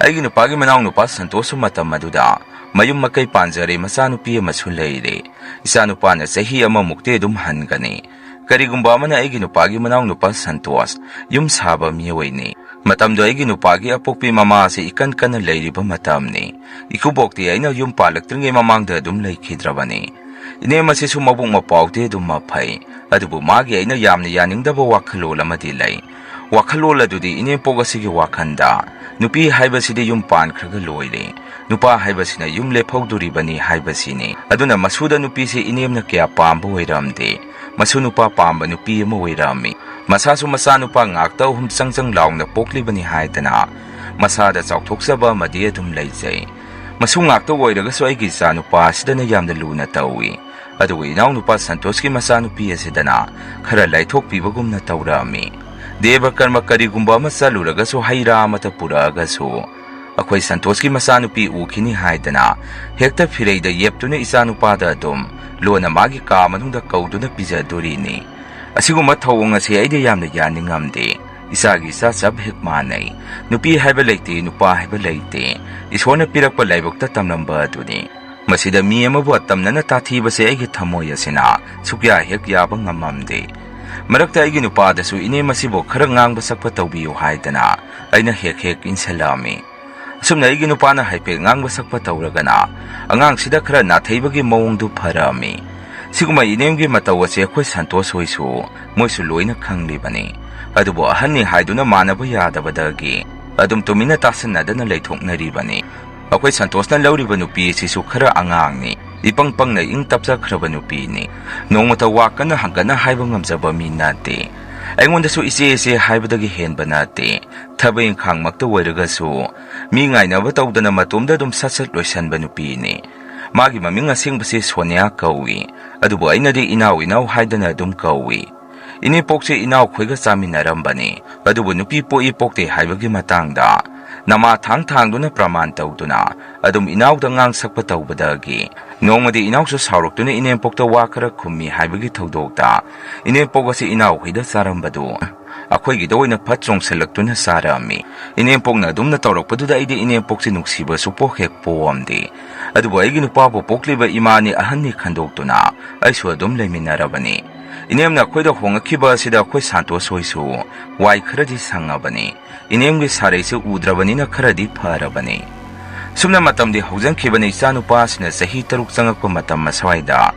aigi nupagi manang nupa santosu matam maduda mayum makai panjare masanupi amasu leire isanupana sahi ama mukte dum hangani karigumba amana aigi nupagi manang nupa santos yum saba miyoini matamdo aigi nupagi apokpi mama se ikan kana leiriba matamni ikubokti aina yum palaktringe mamangda dum leikhidrabani ine masisu mabung mapawte dum maphai adubu magi aina yamna yaningdaba wakhalola madi lei wakhalola dudi ine pogasigi wakhanda nupi haibasidi yum pan khraga loire nupa haibasina yum lephawduribani haibasini aduna masuda nupi se inemna kya pamba oiramde masu nupa pamba nupi ama oirami masasu masa nupa ngakta hum sangsang laungna poklibani haidana masada chawthoksaba madi adum leijai masu ngakta oiraga so aigi sa nupa sidana yamna luna tawi aduga inaw nupa santoski masa nupi asidana khara laithokpibagumna tawrami deva karma karigumba masaluraga so haira mata puraga so akhoi santoski masanupi ukhini haidana hekta phireida yeptuna isanupada dum lona magi ka manungda kauduna pijadorini asiguma thawong ase aide yamna yaningamde isagi sa sab hekmanai nupi haiba leite nupa haiba leite isona pirakpa laibokta tamlamba duni masida mi amabu atamnana tathiba se aige thamoy asina sukya hek yaba ngamamde marakta aigi nupadasu ine masibo khara ngangba sakpa tawbiyo haidana aina hek insalami asumna aigi nupana haipe ngangba sakpa tawragana angang sida khara natheibagi mawongdu pharami siguma inemgi matawase khoi santos hoisu moisu loina khanglibani adubo ahanni haiduna manaba yadabadagi adum tumina tasanadana leithoknaribani akhoi santosna lawriba nupi sisu khara angangni ipang na ing tapsa khraba nupini nongmata wakana hangana haiba ngamjaba mi nate aingonda su ise haibadagi henba nate thabai khangmakta oiraga su mi ngainaba tawdana matomda dum satsat loisanba nupini magi maming asingbase Sonia kawi adubo ainadi inaw haidana dum kawi ini pokse inaw khoiga chaminarambani adubo nupi poi pokte haibagi matangda nama thang duna praman tawduna adum inaw dangang sakpa tawbadagi nongmadi inaw su saurokduna inem pokta wakara khummi haibagi tawdokta inem pokasi inaw hida sarambadu akhoigi doina phatrong selaktuna sarami inem pokna dumna tawrokpaduda aidi inem pokse nuksiba supok hek poamde adubo aigi nupabu pokliba imani ahanni khandoktuna aisu adum leiminarabani inemna khoida hongakhiba sida khoi santos hoisu wai kharadi sangabani inemgi sareise udrabanina kharadi pharabani sumna matamdi haujankhibani isanupa sina sahi 3 changakpa matam maswaida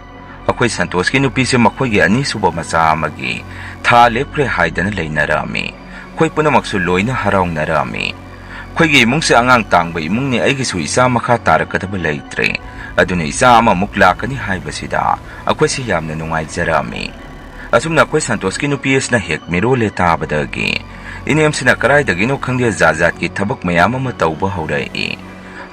akhoi santoski nupi se makhoigi ani suba macha amagi tha lepre haidana leinarami khoi punamaksu loina harawnarami khoigi imungse angang tangba imungni aigi su isa makha tarakadaba leitre aduna isa ama muklakani haibasida akhoi si yamna nungai jarami asumna khoi santoski nupi esna hek mirole tabadagi inem sina karai dagino khangde zazat ki thabak mayam ama tawba haurai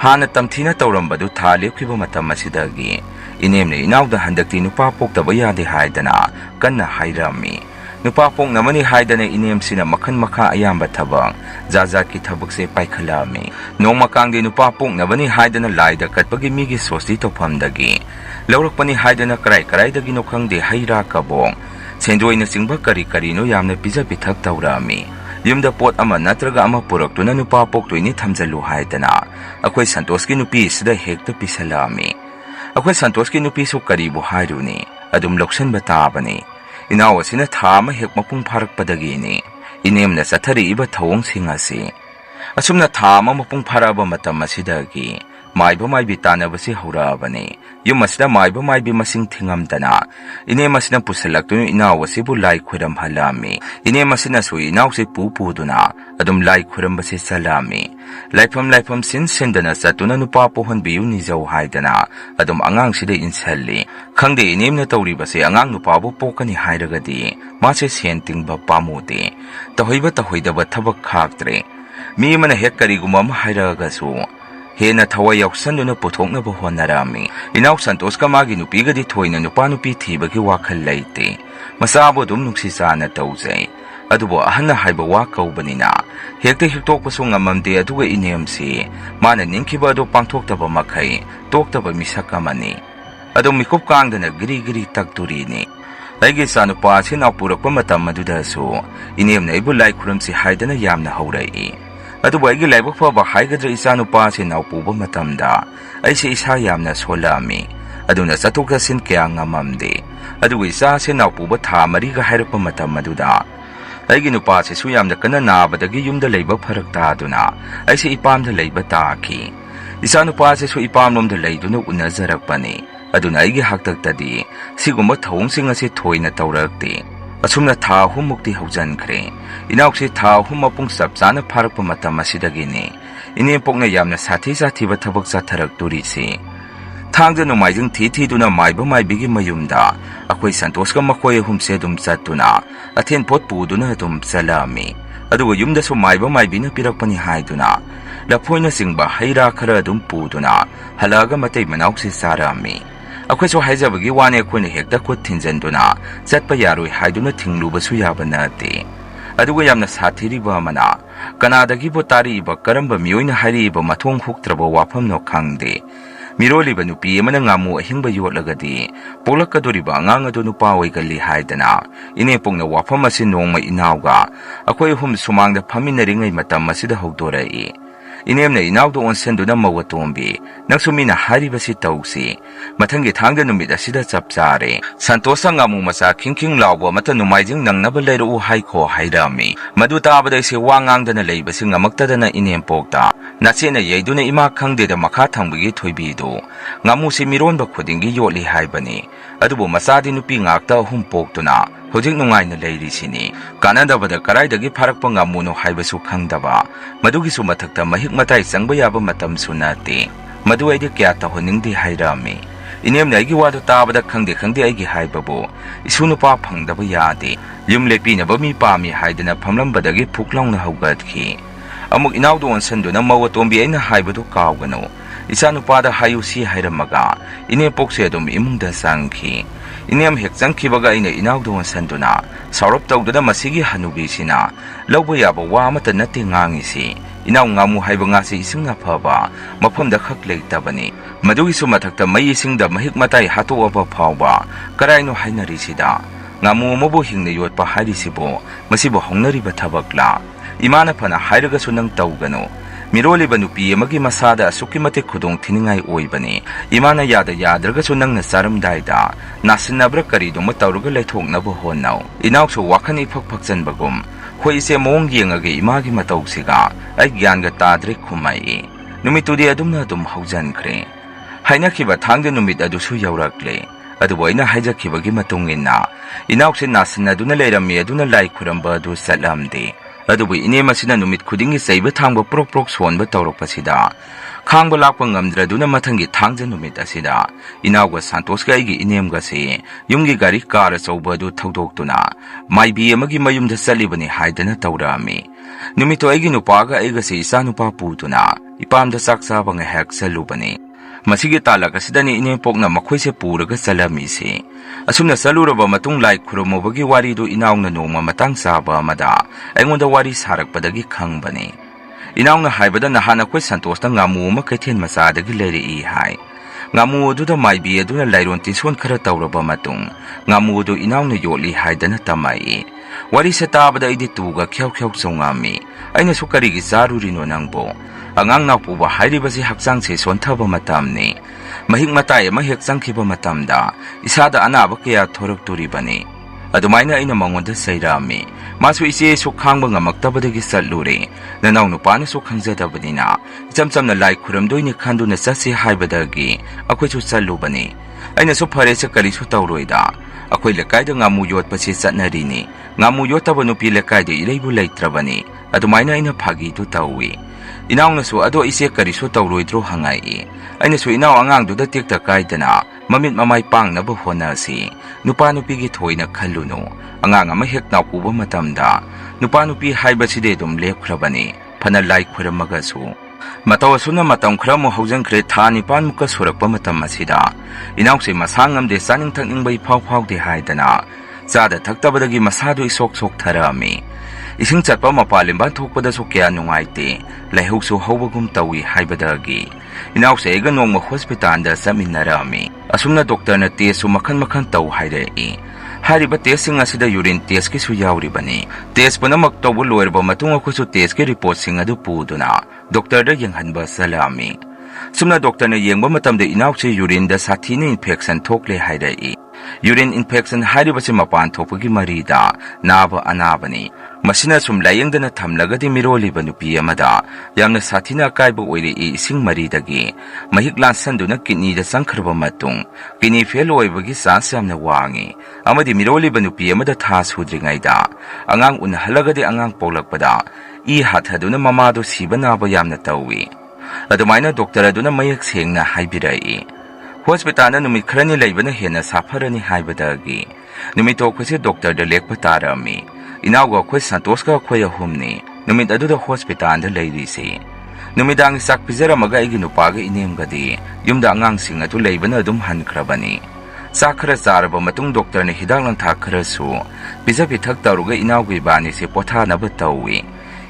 hana tamthina tawrambadu tha lepkhiba matam asidagi Inemna inauda handakti nupa poktaba yade haidana kanna hairami. Nupa poknamani haidana inemsina makhan makha ayamba thabang jajaki thabakse paikhalami. Nongma kangde nupa poknabani haidana laida katpagi migi sosti tofamdagi laurakpani haidana karai-karaidagi no khangde haira kabong senjoina singba kari-karino yamna pija pithak tawrami. Yumda pot ama natraga ama puraktuna nupa poktoini thamjalu haidana akhoi Santoshki nupi sida hekta pisalami. Akhoi Santoshki nupi su karibu hairuni adum loksanba tabani. Inaw asina tha ama hek mapung pharakpadagini inemna sathari iba thawong singasi. Asumna tha ama mapung pharaba matam asidagi maiba maibi tanabasi haurabani. Yum asida maiba maibi masing thingamdana ine masina pusalaktu inaw asibu lai khuram halami. Ine masina su inaw se pupuduna adum lai khuram basi salami. Laifam sin sendana satuna nupa pohon biyu nijaw haidana adum angang sida insalli. Khangde inemna tawri basi angang nupa bu pokani hairagadi mase senting ba pamuti. Tahoiba tahoidaba thabak khaktre. Mi mana hek karigumam hairagasu. Hena thawai yauksanuna puthoknaba honarami. Inaw Santoshka magi nupigadi thoina nupa nupi thibagi wakhal laite. Masabo dum nuksisana tawjay. Adubo ahanna haiba wa kaubanina. Hekta hiktokpasu ngamamde aduga inemsi. Mana ningkiba adu pangthoktaba makai. Toktaba misakamani. Adu mikup kangdana giri takturini. Aigi sanupa sinaw purakpa matam madudasu. Inemna ibu lai khuramsi haidana yamna haurai. Adubo aigi laibak faba haigadra isanupa sinaw puba matamda. Aisi isa yamna solami. Aduna satukdasin kaya ngamamde. Adugo isa sinaw puba tha mariga hairapa matam maduda. Aigi nupa si suyamda kana nabadagi yumda laibak pharaktaaduna. Aisi ipamda laiba taaki. Isa nupa si su ipamlomda laiduna unazarakpani. Aduna aigi haktaktadi sigumba thawngsing asi thoina tawrakti. Asumna tha humukti haujankre. Inauksi tha humapung sapsana pharakpa matam asidagini. Inempokna yamna sathi-sathiba thabak chatharakturisi. Thangda nomaijing thi-thiduna maiba maibigi mayumda akhoi Santoshka makhoi humse adum chatuna athen pot puduna adum salami. Aduga yumda su maiba maibina pirakpani haiduna laphoina singba haira khara adum puduna halaga matay manauksi sarami. Akhoi so haijabagi wane khoina hekta khut thinjanduna chatpa yaroi haiduna thinglubasu yaba nate. Aduga yamna sathiriba amana kanadagi bo tariba karamba mioina hariba mathong huktraba wafam no khangde. Miroliba nupi amana ngamu ahingba yotlagadi polakadoriba angang adu nupa oigali haidana inepongna wafam asi nongma inawga akhoi hum sumangda phaminaringai matam asida haudorai. Inemna inawdo onsenduna mawatombi naksumina haribasi tausi mathangi thangda numit asida chapchare. Santosa ngamu masa khingkhing lawbo mata numaijing nangnaba leiru haikho hairami. Madu tabada se wangangdana leibasi ngamaktadana inempokta nachena yeiduna ima khangdeda makha thangbigi thoibidu ngamu se mironba khudingi yotli haibani. Adubo masadi nupi ngakta hum poktuna hojik nungaina leirisini kanadabada karaidagi pharakpa ngamuno haibasu khangdaba madugisu mathakta mahik matai changba yaba matam sunate. Madu aidi kya tahoningdi hairami. Inemna aigi wadu tabada khangde aigi haibabu isunupa phangdaba yade. Yum lepinaba mi pami haidana phamlambadagi phuklaungna haugatkhi. Amuk inawdo onsanduna mawatombi aina haibadu kawgano. Isanupada hayusi hairamaga inepokse adum imungda sangki. Inem hek changkibaga ina inawdo onsanduna saurap tawduna masigi hanubisina lawba yaba wa amata nate ngangisi. Inaw ngamu haiba ngasi isingna phaba mafamda khak leitabani. Madugisu mathakta mai isingda mahik matai hatoaba phawba karaino hainarisida ngamu mabu hingna yotpa harisibo masibo hongnariba thabakla. Imana phana hairagasu nang tawgano. Miroliba nupi amagi masada asukimate khudong thiningai oibani. Imana yada yadragasu nangna charamdaida nasinabra kariduma tawruga leithoknaba honnaw. Inawsu wakhani phakchanbagum khoi ise mong yengage imagi matawsiga ai gyanga tadre khumai. Numitudi adumna adum haujankhre. Hainakhiba thangda numit adusu yaurakle. Adubo aina haijakhibagi matungina inawse nasinaduna leirami aduna lai khuramba adu salamde. Adubo inemasina numit khudingi saiba thangba prok sonba tawrakpasida khangba lakpa ngamdraduna mathangi thangja numit asida inawga Santoshka aigi inemga se yumgi gari car achauba adu thaudoktuna maibi amagi mayumda salibani haidana tawrami. Numito aigi nupaga aiga se isa nupa putuna ipamda saksaba ngahak salubani. Masigi talak asidani inempokna makhoi puraga salamisi. Asumna saluraba matung lai khurumobagi waridu inaungna nongma matang saba amada aingonda wari sarakpadagi khangbani. Inaungna haibada nahana khoi santosna ngamu ama kaithen masadagi leri hai. Ngamu aduda maibi aduna lairon tinson khara tawraba matung ngamu adu inaungna yoli haidana tamai. Wari sa tabada idi tuga kyaw chongami. Aina sukarigi zarurino nangbo. Angang nakpuba hairibasi haksang se sontaba matamni. Mahik matay mahik sangkiba matamda. Isada anaba kaya thorak turibani. Adumayna aina mangonda sayrami. Masu isi sukhangba ngamaktabadagi saluri. Nanaw nupana sukhangzadabanina. Isamsam na lai kuramdoy ni khandu na sasi haibadagi. Akoy su salubani. Aina su pare sa kalisu tawroida. Akoy lakayda ngamu yot pasi satnarini. Ngamu yotaba nupi lakayda ilaybu laytrabani. Adumayna aina phagi tu tawi. Inaw na su ado isi karisu tawroidro hangai. Aina su inaw angang duda tikta kaydana. Mamit mamay pang na buhona si. Nupa nupi gitoy na kaluno. Angang amahik na kuba matamda. Nupa nupi haiba si dedom lekrabani. Panalay kuramagasu. Matawaso na matang kramo haujang kre thani pan muka surak pa matam masida. Inaw si masangam de saning tanging bay paw de haidana. Sada taktabadagi masado isok tharami. Ising chatpa mapalimban thokpada so kya nungaite. Laihuk so hawagum tawi haibadagi. Inaw sa ega nongma hospital da saminarami. Asumna doktor na test so makan taw hairei. Hariba testing asida urine test ki su yauribani. Test pa na magtawbo loirba matung ako so test ki report singa do puduna. Doktor da yanghanba salami. Sumna doktor na yengba matamda inaw sa urine da sathini infection thokle hairei. Urine infection hariba si mapan thokpagi marida. Naba anabani. Masina sum layengda na thamlagadi miroli ba nupi amada yamna sathina kaiba oire ising maridagi mahik lansandu na kidney da sangkharba matung kidney fail oibagi chance yamna wangi amadi miroli ba nupi amada tha sudringaida angang unhalagadi angang polakpada I hathaduna mamado sibana ba yamna tawi adumaina doctor aduna mayak sengna haibirai hospital na numit kharani laibana hena safarani haibadagi numito khose doctor da lekpa tarami Inawga ako'y santoska ako'y ahumni. Numid adu da hospital da layrisi. Numidang isak pizera maga iginupaga inemgadi. Yumda angang sing atu laybana adum hankrabani. Sakara zaraba matung doktor na hidang lang takara su. Pizza pitak taruga inawga ibani si potha na batawi.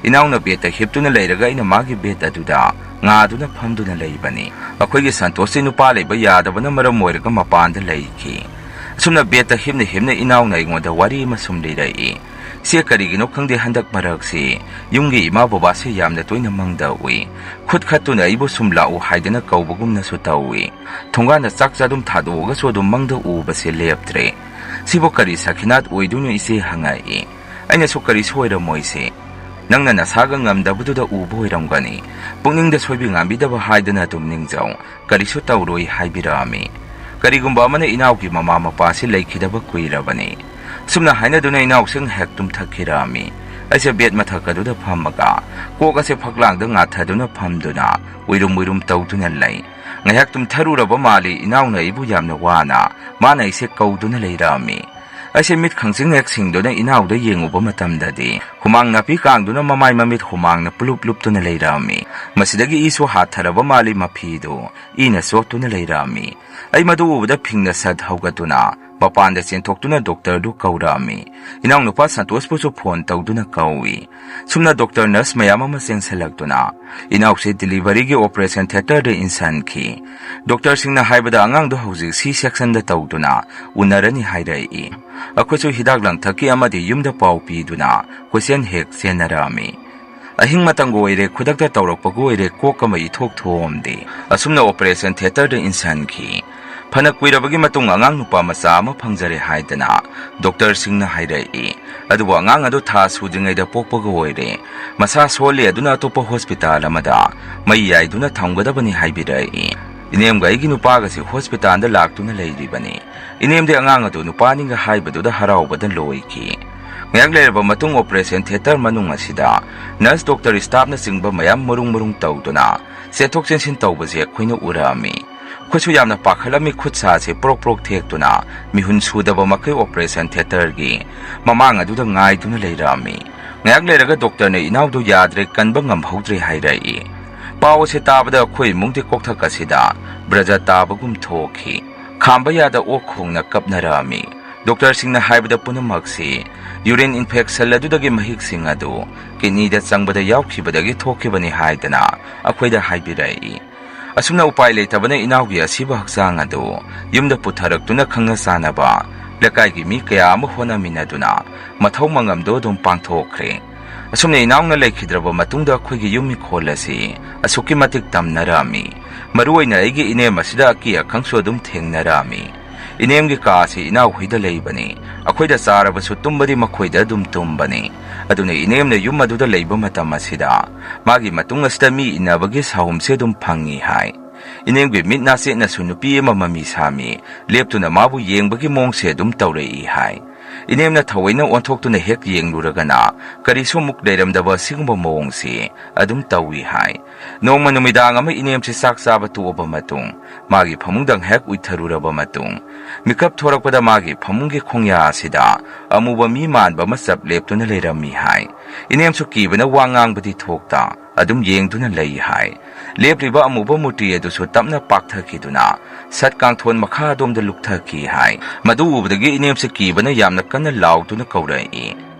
Inaw na beta hiptu na layraga inamagi bet adu da. Nga adu na pamdu na laybani. Ako'y gisantosi nupalay ba yadaba na maramoyraga mapanda layki. Sumna beta himna inaw na ingwada wari masum layray. Siya karigino khangde handak maraksi yumgi ima baba se yamna toina mangdawi khut khatu na ibo sumlau haidana kaubagum na sutawi thonga na chak chadum thadoga sodum mangda u base leptre sibo kari sakhinat oidunu ise hangai aina sukari soira moise nangna na saga ngamdabudu da ubo iramgani pungning da soibi ngambidaba haidana tumningjaw kari sutawroi haibirami karigumba amana inawgi mama mapa se laikhidaba kuirabani Sumna haina duna inaw sing hektum thakirami. Aise bet mathakadu da phamaga. Koka se phaklang da ngatha duna phamduna. Uirum tawduna lay. Nga hektum tharuraba mali inaw na ibu yamna wana. Mana ise kawduna layrami. Aise mit khangsing hek singduna inaw da yenguba matamdadi. Humang na pikang duna mamay mamit humang na pulup duna layrami. Masidagi iso hatharaba mali mapido. Ina sotuna layrami. Ay maduubda pingna sad hawgatuna. Mapanda sentokduna doktor du kaurami. Inaw nupa santos po so phone tawduna kawi. Sumna doktor nurse mayama maseng salagduna. Inaw se delivery gi operation theater de insan ki. Doktor singna haibada angang do hauzik C-section da tawduna. Unarani hairai. Akoso hidak lang thaki amadi yumda pau piduna. Question hek senarami. Ahing matanggo ire khudakta tawrakpago ire kokama ithok thomdi. Asumna operation theater de insan ki. Panak kuirabagi matung angang nupa masa ama pangjare haidana. Doktor singna hairai. Aduwa angang adu tha sudingay da pokpaga oire. Masa soli aduna atopa hospital amada. Mayay duna thamgadabani haibirai. Inemga igi nupa gasi hospital da laktuna layribani. Inemde angang adu nupa ninga haibadu da harawbada loiki. Ngayak layraba matung operation theater manung asida. Nurse doctor staff na singba mayam murung tawduna. Setok sensin tawbasi akoyna urami. Khusu yamna pakhalami khutsa se prok thekduna mihun sudaba makai operation theater gi mamang adu da ngai duna leirami ngayak leraga doctor ne inaw do yadre kanba ngam hawdre hairai ꯄꯥꯎ ꯑꯁꯤ ꯇꯥꯕꯗ ꯑꯩꯈꯣꯏ ꯏꯃꯨꯡꯒꯤ ꯀꯣꯛꯊꯛ ꯑꯁꯤꯗ ꯕ꯭ꯔꯖ ꯇꯥꯕꯒꯨꯝ ꯊꯣꯛꯈꯤ꯫ ꯈꯥꯝꯕ ꯌꯥꯗ ꯑꯣꯛ ꯈꯣꯡꯅ ꯀꯞꯅꯔꯛꯑꯝꯃꯤ꯫ ꯗꯣꯛꯇꯔꯁꯤꯡꯅ ꯍꯥꯏꯕꯗ ꯄꯨꯝꯅꯃꯛꯁꯤ ꯌꯨꯔꯤꯟ ꯏꯟꯐꯦꯛꯁꯟ ꯑꯗꯨꯗꯒꯤ ꯃꯍꯤꯛꯁꯤꯡ ꯑꯗꯨ ꯀꯤꯗꯅꯤꯗ ꯆꯪꯕꯗ ꯌꯥꯎꯈꯤꯕꯗꯒꯤ ꯊꯣꯛꯈꯤꯕꯅꯤ ꯍꯥꯏꯗꯅ ꯑꯩꯈꯣꯏꯗ ꯍꯥꯏꯕꯤꯔꯛꯏ꯫ ꯑꯁꯨꯝꯅ ꯎꯄꯥꯏ ꯂꯩꯇꯕꯅ ꯏꯅꯥꯎꯒꯤ ꯑꯁꯤꯕ ꯍꯛꯆꯥꯡ ꯑꯗꯨ ꯌꯨꯝꯗ ꯄꯨꯊꯔꯛꯇꯨꯅ ꯈꯪꯅ ꯆꯥꯟꯅꯕ ꯂꯩꯀꯥꯏꯒꯤ ꯃꯤ ꯀꯌꯥ ꯑꯃ ꯍꯣꯠꯅꯃꯤꯟꯅꯗꯨꯅ ꯃꯊꯧ ꯃꯉꯝꯗꯣ ꯑꯗꯨꯝ ꯄꯥꯡꯊꯣꯛꯈ꯭ꯔꯦ꯫ ꯑꯁꯨꯝꯅ ꯏꯅꯥꯎꯅ ꯂꯩꯈꯤꯗ꯭ꯔꯕ ꯃꯇꯨꯡꯗ ꯑꯩꯈꯣꯏꯒꯤ ꯌꯨꯝ ꯏꯪꯈꯣꯜ ꯑꯁꯤ ꯑꯁꯨꯛꯀꯤ ꯃꯇꯤꯛ ꯇꯝꯅꯔꯛꯑꯝꯃꯤ꯫ ꯃꯔꯨꯑꯣꯏꯅ ꯑꯩꯒꯤ ꯏꯅꯦꯝ ꯑꯁꯤꯗ ꯑꯀꯤ ꯑꯈꯪꯁꯨ ꯑꯗꯨꯝ ꯊꯦꯡꯅꯔꯛꯑꯝꯃꯤ꯫ ꯏꯅꯦꯝꯒꯤ ꯀꯥ ꯑꯁꯤ ꯏꯅꯥꯎ ꯍꯣꯏꯗ ꯂꯩꯕꯅꯤ꯫ ꯑꯩꯈꯣꯏꯗ ꯆꯥꯔꯕꯁꯨ ꯇꯨꯝꯕꯗꯤ ꯃꯈꯣꯏꯗ ꯑꯗꯨꯝ ꯇꯨꯝꯕꯅꯤ꯫ ꯑꯗꯨꯅ ꯏꯅꯦꯝꯅ ꯌꯨꯝ ꯑꯗꯨꯗ ꯂꯩꯕ ꯃꯇꯝ ꯑꯁꯤꯗ ꯃꯥꯒꯤ ꯃꯇꯨꯡ ꯑꯁꯤꯗ ꯃꯤ ꯏꯟꯅꯕꯒꯤ ꯁꯥꯍꯨꯝꯁꯦ ꯑꯗꯨꯝ ꯐꯪꯏ ꯍꯥꯏ꯫ ꯏꯅꯦꯝꯒꯤ ꯃꯤꯠ ꯅꯥꯆꯦꯠꯅꯁꯨ ꯅꯨꯄꯤ ꯑꯃ ꯃꯃꯤ ꯁꯥꯃꯤ ꯂꯦꯞꯇꯨꯅ ꯃꯥꯕꯨ ꯌꯦꯡꯕꯒꯤ ꯃꯑꯣꯡꯁꯦ ꯑꯗꯨꯝ ꯇꯧꯔꯛꯏ ꯍꯥꯏ꯫ ꯏꯅꯦꯝꯅ ꯊꯑꯣꯏꯅ ꯑꯣꯟꯊꯣꯛꯇꯨꯅ ꯍꯦꯛ ꯌꯦꯡꯂꯨꯔꯒꯅ ꯀꯔꯤꯁꯨ ꯑꯃꯨꯛ ꯂꯩꯔꯝꯗꯕ ꯑꯁꯤꯒꯨꯝꯕ ꯃꯑꯣꯡꯁꯤ ꯑꯗꯨꯝ ꯇꯧꯏ ꯍꯥꯏ꯫ ꯅꯣꯡꯃ ꯅꯨꯃꯤꯗꯥꯡ ꯑꯃ ꯏꯅꯦꯝꯁꯤ ꯆꯥꯛ ꯆꯥꯕ ꯇꯣꯛꯑꯕ ꯃꯇꯨꯡ ꯃꯥꯒꯤ ꯐꯃꯨꯡꯗ ꯍꯦꯛ ꯎꯏꯊꯔꯨꯔꯕ ꯃꯇꯨꯡ ꯃꯤꯀꯞ ꯊꯣꯔꯛꯄꯗ ꯃꯥꯒꯤ ꯐꯃꯨꯡꯒꯤ ꯈꯣꯡꯌꯥ ꯑꯁꯤꯗ ꯑꯃꯨꯕ ꯃꯤ ꯃꯥꯟꯕ ꯑꯃ ꯆꯞ ꯂꯦꯞꯇꯨꯅ ꯂꯩꯔꯝꯃꯤ ꯍꯥꯏ꯫ ꯏꯅꯦꯝꯁꯨ ꯀꯤꯕꯅ ꯋꯥ ꯉꯥꯡꯕꯗꯤ ꯊꯣꯛꯇ ꯑꯗꯨꯝ ꯌꯦꯡꯗꯨꯅ ꯂꯩ ꯍꯥꯏ꯫ ꯂꯦꯞꯂꯤꯕ ꯑꯃꯨꯕ ꯃꯨꯔꯇꯤ ꯑꯗꯨꯁꯨ ꯇꯞꯅ ꯄꯥꯛꯊꯈꯤꯗꯨꯅ ꯁꯠ ꯀꯥꯡꯊꯣꯟ ꯃꯈꯥ ꯑꯗꯣꯝꯗ ꯂꯨꯞꯊꯈꯤ ꯍꯥꯏ꯫ ꯃꯗꯨ ꯎꯕꯗꯒꯤ ꯏꯅꯦꯝꯁꯤ ꯀꯤꯕꯅ ꯌꯥꯝꯅ ꯀꯟꯅ ꯂꯥꯎꯗꯨꯅ ꯀꯧꯔꯛꯏ꯫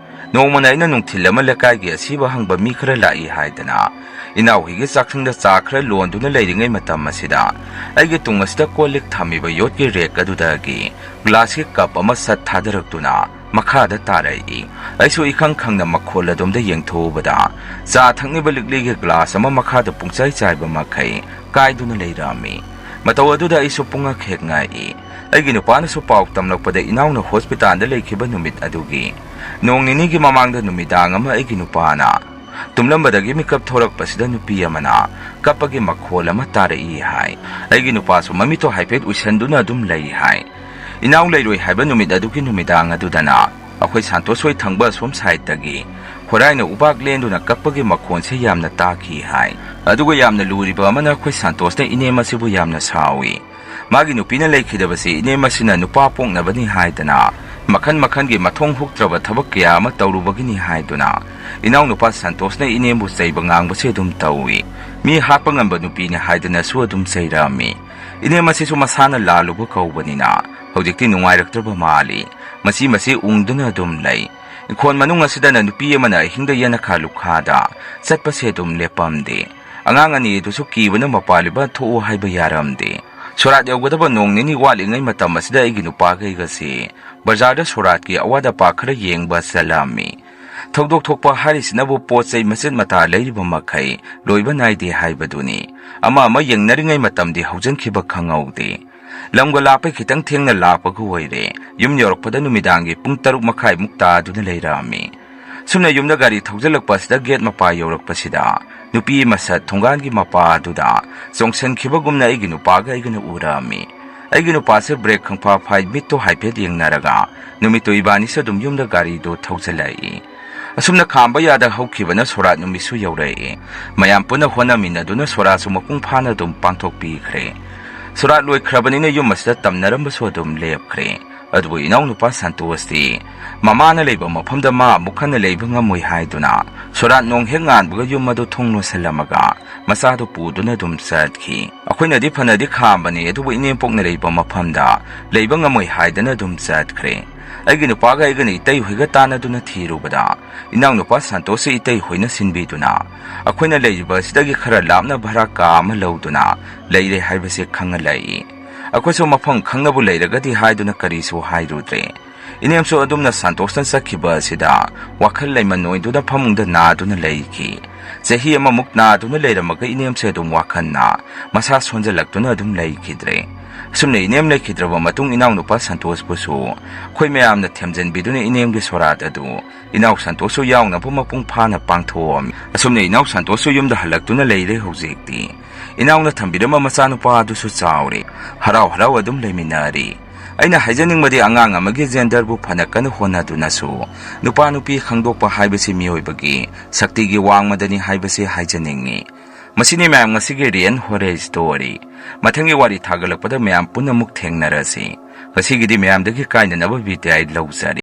ꯅꯣꯡꯃꯅ ꯑꯩꯅ ꯅꯨꯡꯊꯤꯜ ꯑꯃ ꯂꯩꯀꯥꯏꯒꯤ ꯑꯁꯤꯕ ꯍꯪꯕ ꯃꯤ ꯈꯔ ꯂꯥꯛꯏ ꯍꯥꯏꯗꯅ ꯏꯅꯥꯎꯍꯣꯏꯒꯤ ꯆꯥꯛꯁꯪꯗ ꯆꯥ ꯈꯔ ꯂꯣꯟꯗꯨꯅ ꯂꯩꯔꯤꯉꯩ ꯃꯇꯝ ꯑꯁꯤꯗ ꯑꯩꯒꯤ ꯇꯨꯡ ꯑꯁꯤꯗ ꯀꯣꯜ ꯂꯤꯛ ꯊꯝꯃꯤꯕ ꯌꯣꯠꯀꯤ ꯔꯦꯛ ꯑꯗꯨꯗꯒꯤ ꯒ꯭ꯂꯥꯁꯀꯤ ꯀꯞ ꯑꯃ ꯁꯠ ꯊꯥꯗꯔꯛꯇꯨꯅ ꯃꯈꯥꯗ ꯇꯥꯔꯛꯏ꯫ ꯑꯩꯁꯨ ꯏꯈꯪ ꯈꯪꯅ ꯃꯈꯣꯜ ꯑꯗꯣꯝꯗ ꯌꯦꯡꯊꯣꯛꯎꯕꯗ ꯆꯥ ꯊꯛꯅꯤꯕ ꯂꯤꯛꯂꯤꯒꯤ ꯒ꯭ꯂꯥꯁ ꯑꯃ ꯃꯈꯥꯗ ꯄꯨꯡꯆꯥꯏ ꯆꯥꯏꯕ ꯃꯈꯩ ꯀꯥꯏꯗꯨꯅ ꯂꯩꯔꯝꯃꯤ꯫ ꯃꯇꯧ ꯑꯗꯨꯗ ꯑꯩꯁꯨ ꯄꯨꯡꯉꯛ ꯍꯦꯛ ꯉꯛꯏ꯫ ꯑꯩꯒꯤ ꯅꯨꯄꯥꯅꯁꯨ ꯄꯥꯎ ꯇꯝꯂꯛꯄꯗ ꯏꯅꯥꯎꯅ ꯍꯣꯁꯄꯤꯇꯥꯜꯗ ꯂꯩꯈꯤꯕ ꯅꯨꯃꯤꯠ ꯑꯗꯨꯒꯤ ꯅꯣꯡ ꯅꯤꯅꯤꯒꯤ ꯃꯃꯥꯡꯗ ꯅꯨꯃꯤꯗꯥꯡ ꯑꯃ ꯑꯩꯒꯤ ꯅꯨꯄꯥꯅ ꯇꯨꯝꯂꯝꯕꯗꯒꯤ ꯃꯤꯀꯞ ꯊꯣꯔꯛꯄꯁꯤꯗ ꯅꯨꯄꯤ ꯑꯃꯅ ꯀꯞꯄꯒꯤ ꯃꯈꯣꯜ ꯑꯃ ꯇꯥꯔꯛꯏ ꯍꯥꯏ꯫ ꯑꯩꯒꯤ ꯅꯨꯄꯥꯁꯨ ꯃꯃꯤꯠꯇꯣ ꯍꯥꯏꯐꯦꯠ ꯎꯏꯁꯟꯗꯨꯅ ꯑꯗꯨꯝ ꯂꯩ ꯍꯥꯏ꯫ ꯏꯅꯥꯎ ꯂꯩꯔꯣꯏ ꯍꯥꯏꯕ ꯅꯨꯃꯤꯠ ꯑꯗꯨꯒꯤ ꯅꯨꯃꯤꯗꯥꯡ ꯑꯗꯨꯗꯅ ꯑꯩꯈꯣꯏ ꯁꯥꯟꯇꯣꯁꯣꯏ ꯊꯪꯕ ꯑꯁꯣꯝ ꯁꯥꯏꯠꯇꯒꯤ ꯈꯣꯔꯥꯏꯅ ꯎꯄꯥꯛ ꯂꯦꯟꯗꯨꯅ ꯀꯞꯄꯒꯤ ꯃꯈꯣꯟꯁꯦ ꯌꯥꯝꯅ ꯇꯥꯈꯤ ꯍꯥꯏ꯫ ꯑꯗꯨꯒ ꯌꯥꯝꯅ ꯂꯨꯔꯤꯕ ꯑꯃꯅ ꯑꯩꯈꯣꯏ ꯁꯥꯟꯇꯣꯁꯅ ꯏꯅꯦꯝ ꯑꯁꯤꯕꯨ ꯌꯥꯝꯅ ꯁꯥꯎꯏ꯫ ꯃꯥꯒꯤ ꯅꯨꯄꯤꯅ ꯂꯩꯈꯤꯗꯕꯁꯤ ꯏꯅꯦꯝ ꯑꯁꯤꯅ ꯅꯨꯄꯥ ꯄꯣꯛꯅꯕꯅꯤ ꯍꯥꯏꯗꯅ ꯃꯈꯟ ꯃꯈꯟꯒꯤ ꯃꯊꯣꯡ ꯍꯨꯛꯇ꯭ꯔꯕ ꯊꯕꯛ ꯀꯌꯥ ꯑꯃ ꯇꯧꯔꯨꯕꯒꯤꯅꯤ ꯍꯥꯏꯗꯨꯅ ꯏꯅꯥꯎꯅꯨꯄꯥ ꯁꯟꯇꯣꯁꯅ ꯏꯅꯦꯝꯕꯨ ꯆꯩꯕ ꯉꯥꯡꯕꯁꯦ ꯑꯗꯨꯝ ꯇꯧꯏ꯫ ꯃꯤ ꯍꯥꯠꯄ ꯉꯝꯕ ꯅꯨꯄꯤꯅꯤ ꯍꯥꯏꯗꯅꯁꯨ ꯑꯗꯨꯝ ꯆꯩꯔꯛꯑꯝꯃꯤ꯫ ꯏꯅꯦꯝ ꯑꯁꯤꯁꯨ ꯃꯁꯥꯅ ꯂꯥꯜꯂꯨꯕ ꯀꯧꯕꯅꯤꯅ ꯍꯧꯖꯤꯛꯇꯤ ꯅꯨꯡꯉꯥꯏꯔꯛꯇ꯭ꯔꯕ ꯃꯥꯜꯂꯤ꯫ ꯃꯁꯤ ꯎꯪꯗꯨꯅ ꯑꯗꯨꯝ ꯂꯩ꯫ ꯏꯪꯈꯣꯜ ꯃꯅꯨꯡ ꯑꯁꯤꯗꯅ ꯅꯨꯄꯤ ꯑꯃꯅ ꯑꯍꯤꯡꯗ ꯌꯦꯅꯈꯥ ꯂꯨꯈꯥꯗ ꯆꯠꯄꯁꯦ ꯑꯗꯨꯝ ꯂꯦꯞꯄꯝꯗꯦ꯫ ꯑꯉꯥꯡ ꯑꯅꯤ ꯑꯗꯨꯁꯨ ꯀꯤꯕꯅ ꯃꯄꯥꯜꯂꯤꯕ ꯊꯣꯛꯎ ꯍꯥꯏꯕ ꯌꯥꯔꯝꯗꯦ꯫ ꯁꯣꯔꯥꯠ ꯌꯧꯒꯗꯕ ꯅꯣꯡ ꯅꯤꯅꯤ ꯋꯥꯠꯂꯤꯉꯩ ꯃꯇꯝ ꯑꯁꯤꯗ ꯑꯩꯒꯤ ꯅꯨꯄꯥꯒ ꯑꯩꯒꯁꯤ ꯕꯖꯥꯔꯗ ꯁꯣꯔꯥꯠꯀꯤ ꯑꯋꯥꯠ ꯑꯄꯥ ꯈꯔ ꯌꯦꯡꯕ ꯆꯠꯂꯝꯃꯤ꯫ ꯊꯧꯗꯣꯛ ꯊꯣꯛꯄ ꯍꯥꯏꯔꯤꯁꯤꯅꯕꯨ ꯄꯣꯠ ꯆꯩ ꯃꯆꯦꯠ ꯃꯇꯥ ꯂꯩꯔꯤꯕ ꯃꯈꯩ ꯂꯣꯏꯕ ꯅꯥꯏꯗꯦ ꯍꯥꯏꯕꯗꯨꯅꯤ꯫ ꯑꯃ ꯌꯦꯡꯅꯔꯤꯉꯩ ꯃꯇꯝꯗꯤ ꯍꯧꯖꯤꯟꯈꯤꯕ ꯈꯪꯍꯧꯗꯦ꯫ ꯂꯝꯒ ꯂꯥꯞꯄꯩ ꯈꯤꯇꯪ ꯊꯦꯡꯅ ꯂꯥꯛꯄꯒ ꯑꯣꯏꯔꯦ꯫ ꯌꯨꯝ ꯌꯧꯔꯛꯄꯗ ꯅꯨꯃꯤꯗꯥꯡꯒꯤ ꯄꯨꯡ 6:30 ꯇꯥꯗꯨꯅ ꯂꯩꯔꯝꯃꯤ꯫ ꯁꯨꯝꯅ ꯌꯨꯝꯗ ꯒꯥꯔꯤ ꯊꯧꯖꯤꯜꯂꯛꯄ ꯑꯁꯤꯗ ꯒꯦꯠ ꯃꯄꯥ ꯌꯧꯔꯛꯄꯁꯤꯗ ꯅꯨꯄꯤ ꯑꯃ ꯁꯠ ꯊꯣꯡꯒꯥꯟꯒꯤ ꯃꯄꯥ ꯑꯗꯨꯗ ꯆꯣꯡꯁꯟꯈꯤꯕꯒꯨꯝꯅ ꯑꯩꯒꯤ ꯅꯨꯄꯥꯒ ꯑꯩꯒꯅ ꯎꯔꯛꯑꯝꯃꯤ꯫ ꯑꯩꯒꯤ ꯅꯨꯄꯥꯁꯦ ꯕ꯭ꯔꯦꯛ ꯈꯪꯐꯥ ꯐꯥꯏ ꯃꯤꯠꯇꯣ ꯍꯥꯏꯐꯦꯠ ꯌꯦꯡꯅꯔꯒ ꯅꯨꯃꯤꯠꯇꯣ ꯏꯕꯥꯅꯤꯁꯨ ꯑꯗꯨꯝ ꯌꯨꯝꯗ ꯒꯥꯔꯤꯗꯣ ꯊꯧꯖꯤꯜꯂꯛꯏ꯫ ꯑꯁꯨꯝꯅ ꯈꯥꯝꯕ ꯌꯥꯗ ꯍꯧꯈꯤꯕꯅ ꯁꯣꯔꯥꯠ ꯅꯨꯃꯤꯠꯁꯨ ꯌꯧꯔꯛꯏ꯫ ꯃꯌꯥꯝ ꯄꯨꯟꯅ ꯍꯣꯠꯅꯃꯤꯟꯅꯗꯨꯅ ꯁꯣꯔꯥꯠꯁꯨ ꯃꯄꯨꯡ ꯐꯥꯅ ꯑꯗꯨꯝ ꯄꯥꯡꯊꯣꯛꯄꯤꯈ꯭ꯔꯦ꯫ ꯁꯣꯔꯥꯠ ꯂꯣꯏꯈ꯭ꯔꯕꯅꯤꯅ ꯌꯨꯝ ꯑꯁꯤꯗ ꯇꯝꯅꯔꯝꯕꯁꯨ ꯑꯗꯨꯝ ꯂꯦꯞꯈ꯭ꯔꯦ꯫ ꯑꯗꯨꯕꯨ ꯏꯅꯥꯎꯅꯨꯄꯥ ꯁꯟꯇꯣꯁꯇꯤ ꯃꯃꯥꯅ ꯂꯩꯕ ꯃꯐꯝꯗ ꯃꯥ ꯑꯃꯨꯛ ꯍꯟꯅ ꯂꯩꯕ ꯉꯝꯃꯣꯏ ꯍꯥꯏꯗꯨꯅ ꯁꯣꯔꯥꯠ ꯅꯣꯡ ꯍꯦꯛ ꯉꯥꯟꯕꯒ ꯌꯨꯝ ꯑꯗꯨ ꯊꯣꯡ ꯂꯣꯟꯁꯤꯜꯂꯝꯃꯒ ꯃꯆꯥꯗꯨ ꯄꯨꯗꯨꯅ ꯑꯗꯨꯝ ꯆꯠꯈꯤ꯫ ꯑꯩꯈꯣꯏꯅꯗꯤ ꯐꯅꯗꯤ ꯈꯥꯝꯕꯅꯤ ꯑꯗꯨꯕꯨ ꯏꯅꯦꯝꯄꯣꯛꯅ ꯂꯩꯕ ꯃꯐꯝꯗ ꯂꯩꯕ ꯉꯝꯃꯣꯏ ꯍꯥꯏꯗꯅ ꯑꯗꯨꯝ ꯆꯠꯈ꯭ꯔꯦ꯫ ꯑꯩꯒꯤ ꯅꯨꯄꯥꯒ ꯑꯩꯒꯅ ꯏꯇꯩ ꯍꯣꯏꯒ ꯇꯥꯟꯅꯗꯨꯅ ꯊꯤꯔꯨꯕꯗ ꯏꯅꯥꯎꯅꯨꯄꯥ ꯁꯟꯇꯣꯁꯁꯤ ꯏꯇꯩ ꯍꯣꯏꯅ ꯁꯤꯟꯕꯤꯗꯨꯅ ꯑꯩꯈꯣꯏꯅ ꯂꯩꯔꯤꯕ ꯑꯁꯤꯗꯒꯤ ꯈꯔ ꯂꯥꯞꯅ ꯚꯔꯥ ꯀꯥ ꯑꯃ ꯂꯧꯗꯨꯅ ꯂꯩꯔꯦ ꯍꯥꯏꯕꯁꯦ ꯈꯪꯍꯜꯂꯛꯏ꯫ ꯑꯩꯈꯣꯏꯁꯨ ꯃꯐꯝ ꯈꯪꯅꯕꯨ ꯂꯩꯔꯒꯗꯤ ꯍꯥꯏꯗꯨꯅ ꯀꯔꯤꯁꯨ ꯍꯥꯏꯔꯨꯗ꯭ꯔꯦ꯫ ꯏꯅꯦꯝꯁꯨ ꯑꯗꯨꯝꯅ ꯁꯟꯇꯣꯁꯅ ꯆꯠꯈꯤꯕ ꯑꯁꯤꯗ ꯋꯥꯈꯜ ꯂꯩꯃꯟ ꯑꯣꯏꯗꯨꯅ ꯐꯃꯨꯡꯗ ꯅꯥꯗꯨꯅ ꯂꯩꯈꯤ꯫ ꯆꯍꯤ ꯑꯃꯃꯨꯛ ꯅꯥꯗꯨꯅ ꯂꯩꯔꯝꯃꯒ ꯏꯅꯦꯝꯁꯦ ꯑꯗꯨꯝ ꯋꯥꯈꯜꯅ ꯃꯁꯥ ꯁꯣꯟꯖꯜꯂꯛꯇꯨꯅ ꯑꯗꯨꯝ ꯂꯩꯈꯤꯗ꯭ꯔꯦ꯫ ꯑꯁꯨꯝꯅ ꯏꯅꯦꯝ ꯂꯩꯈꯤꯗ꯭ꯔꯕ ꯃꯇꯨꯡ ꯏꯅꯥꯎꯅꯨꯄꯥ ꯁꯟꯇꯣꯁꯄꯨꯁꯨ ꯑꯩꯈꯣꯏ ꯃꯌꯥꯝꯅ ꯊꯦꯝꯖꯤꯟꯕꯤꯗꯨꯅ ꯏꯅꯦꯝꯒꯤ ꯁꯣꯔꯥꯠ ꯑꯗꯨ ꯏꯅꯥꯎ ꯁꯟꯇꯣꯁꯁꯨ ꯌꯥꯎꯅꯕ ꯃꯄꯨꯡ ꯐꯥꯅ ꯄꯥꯡꯊꯣꯛꯑꯝꯃꯤ꯫ ꯑꯁꯨꯝꯅ ꯏꯅꯥꯎ ꯁꯟꯇꯣꯁꯁꯨ ꯌꯨꯝꯗ ꯍꯜꯂꯛꯇꯨꯅ ꯂꯩꯔꯦ ꯍꯧꯖꯤꯛꯇꯤ꯫ ꯏꯅꯥꯎꯅ ꯊꯝꯕꯤꯔꯝꯕ ꯃꯆꯥꯅꯨꯄꯥ ꯑꯗꯨꯁꯨ ꯆꯥꯎꯔꯦ꯫ ꯍꯔꯥꯎ ꯑꯗꯨꯝ ꯂꯩꯃꯤꯟꯅꯔꯤ꯫ ꯑꯩꯅ ꯍꯥꯏꯖꯅꯤꯡꯕꯗꯤ ꯑꯉꯥꯡ ꯑꯃꯒꯤ ꯖꯦꯟꯗꯔꯕꯨ ꯐꯅ ꯀꯟꯅ ꯍꯣꯠꯅꯗꯨꯅꯁꯨ ꯅꯨꯄꯥ ꯅꯨꯄꯤ ꯈꯪꯗꯣꯛꯄ ꯍꯥꯏꯕꯁꯤ ꯃꯤꯑꯣꯏꯕꯒꯤ ꯁꯛꯇꯤꯒꯤ ꯋꯥꯡꯃꯗꯅꯤ ꯍꯥꯏꯕꯁꯤ ꯍꯥꯏꯖꯅꯤꯡꯉꯤ꯫ ꯃꯁꯤꯅꯤ ꯃꯌꯥꯝ ꯉꯁꯤꯒꯤ ꯔꯤꯌꯦꯜ ꯍꯣꯔꯔ ꯁ꯭ꯇꯣꯔꯤ꯫ ꯃꯊꯪꯒꯤ ꯋꯥꯔꯤ ꯊꯥꯒꯠꯂꯛꯄꯗ ꯃꯌꯥꯝ ꯄꯨꯟꯅ ꯑꯃꯨꯛ ꯊꯦꯡꯅꯔꯁꯤ꯫ ꯉꯁꯤꯒꯤꯗꯤ ꯃꯌꯥꯝꯗꯒꯤ ꯀꯥꯏꯅꯅꯕ ꯕꯤꯗꯥꯏ ꯂꯧꯖꯔꯤ꯫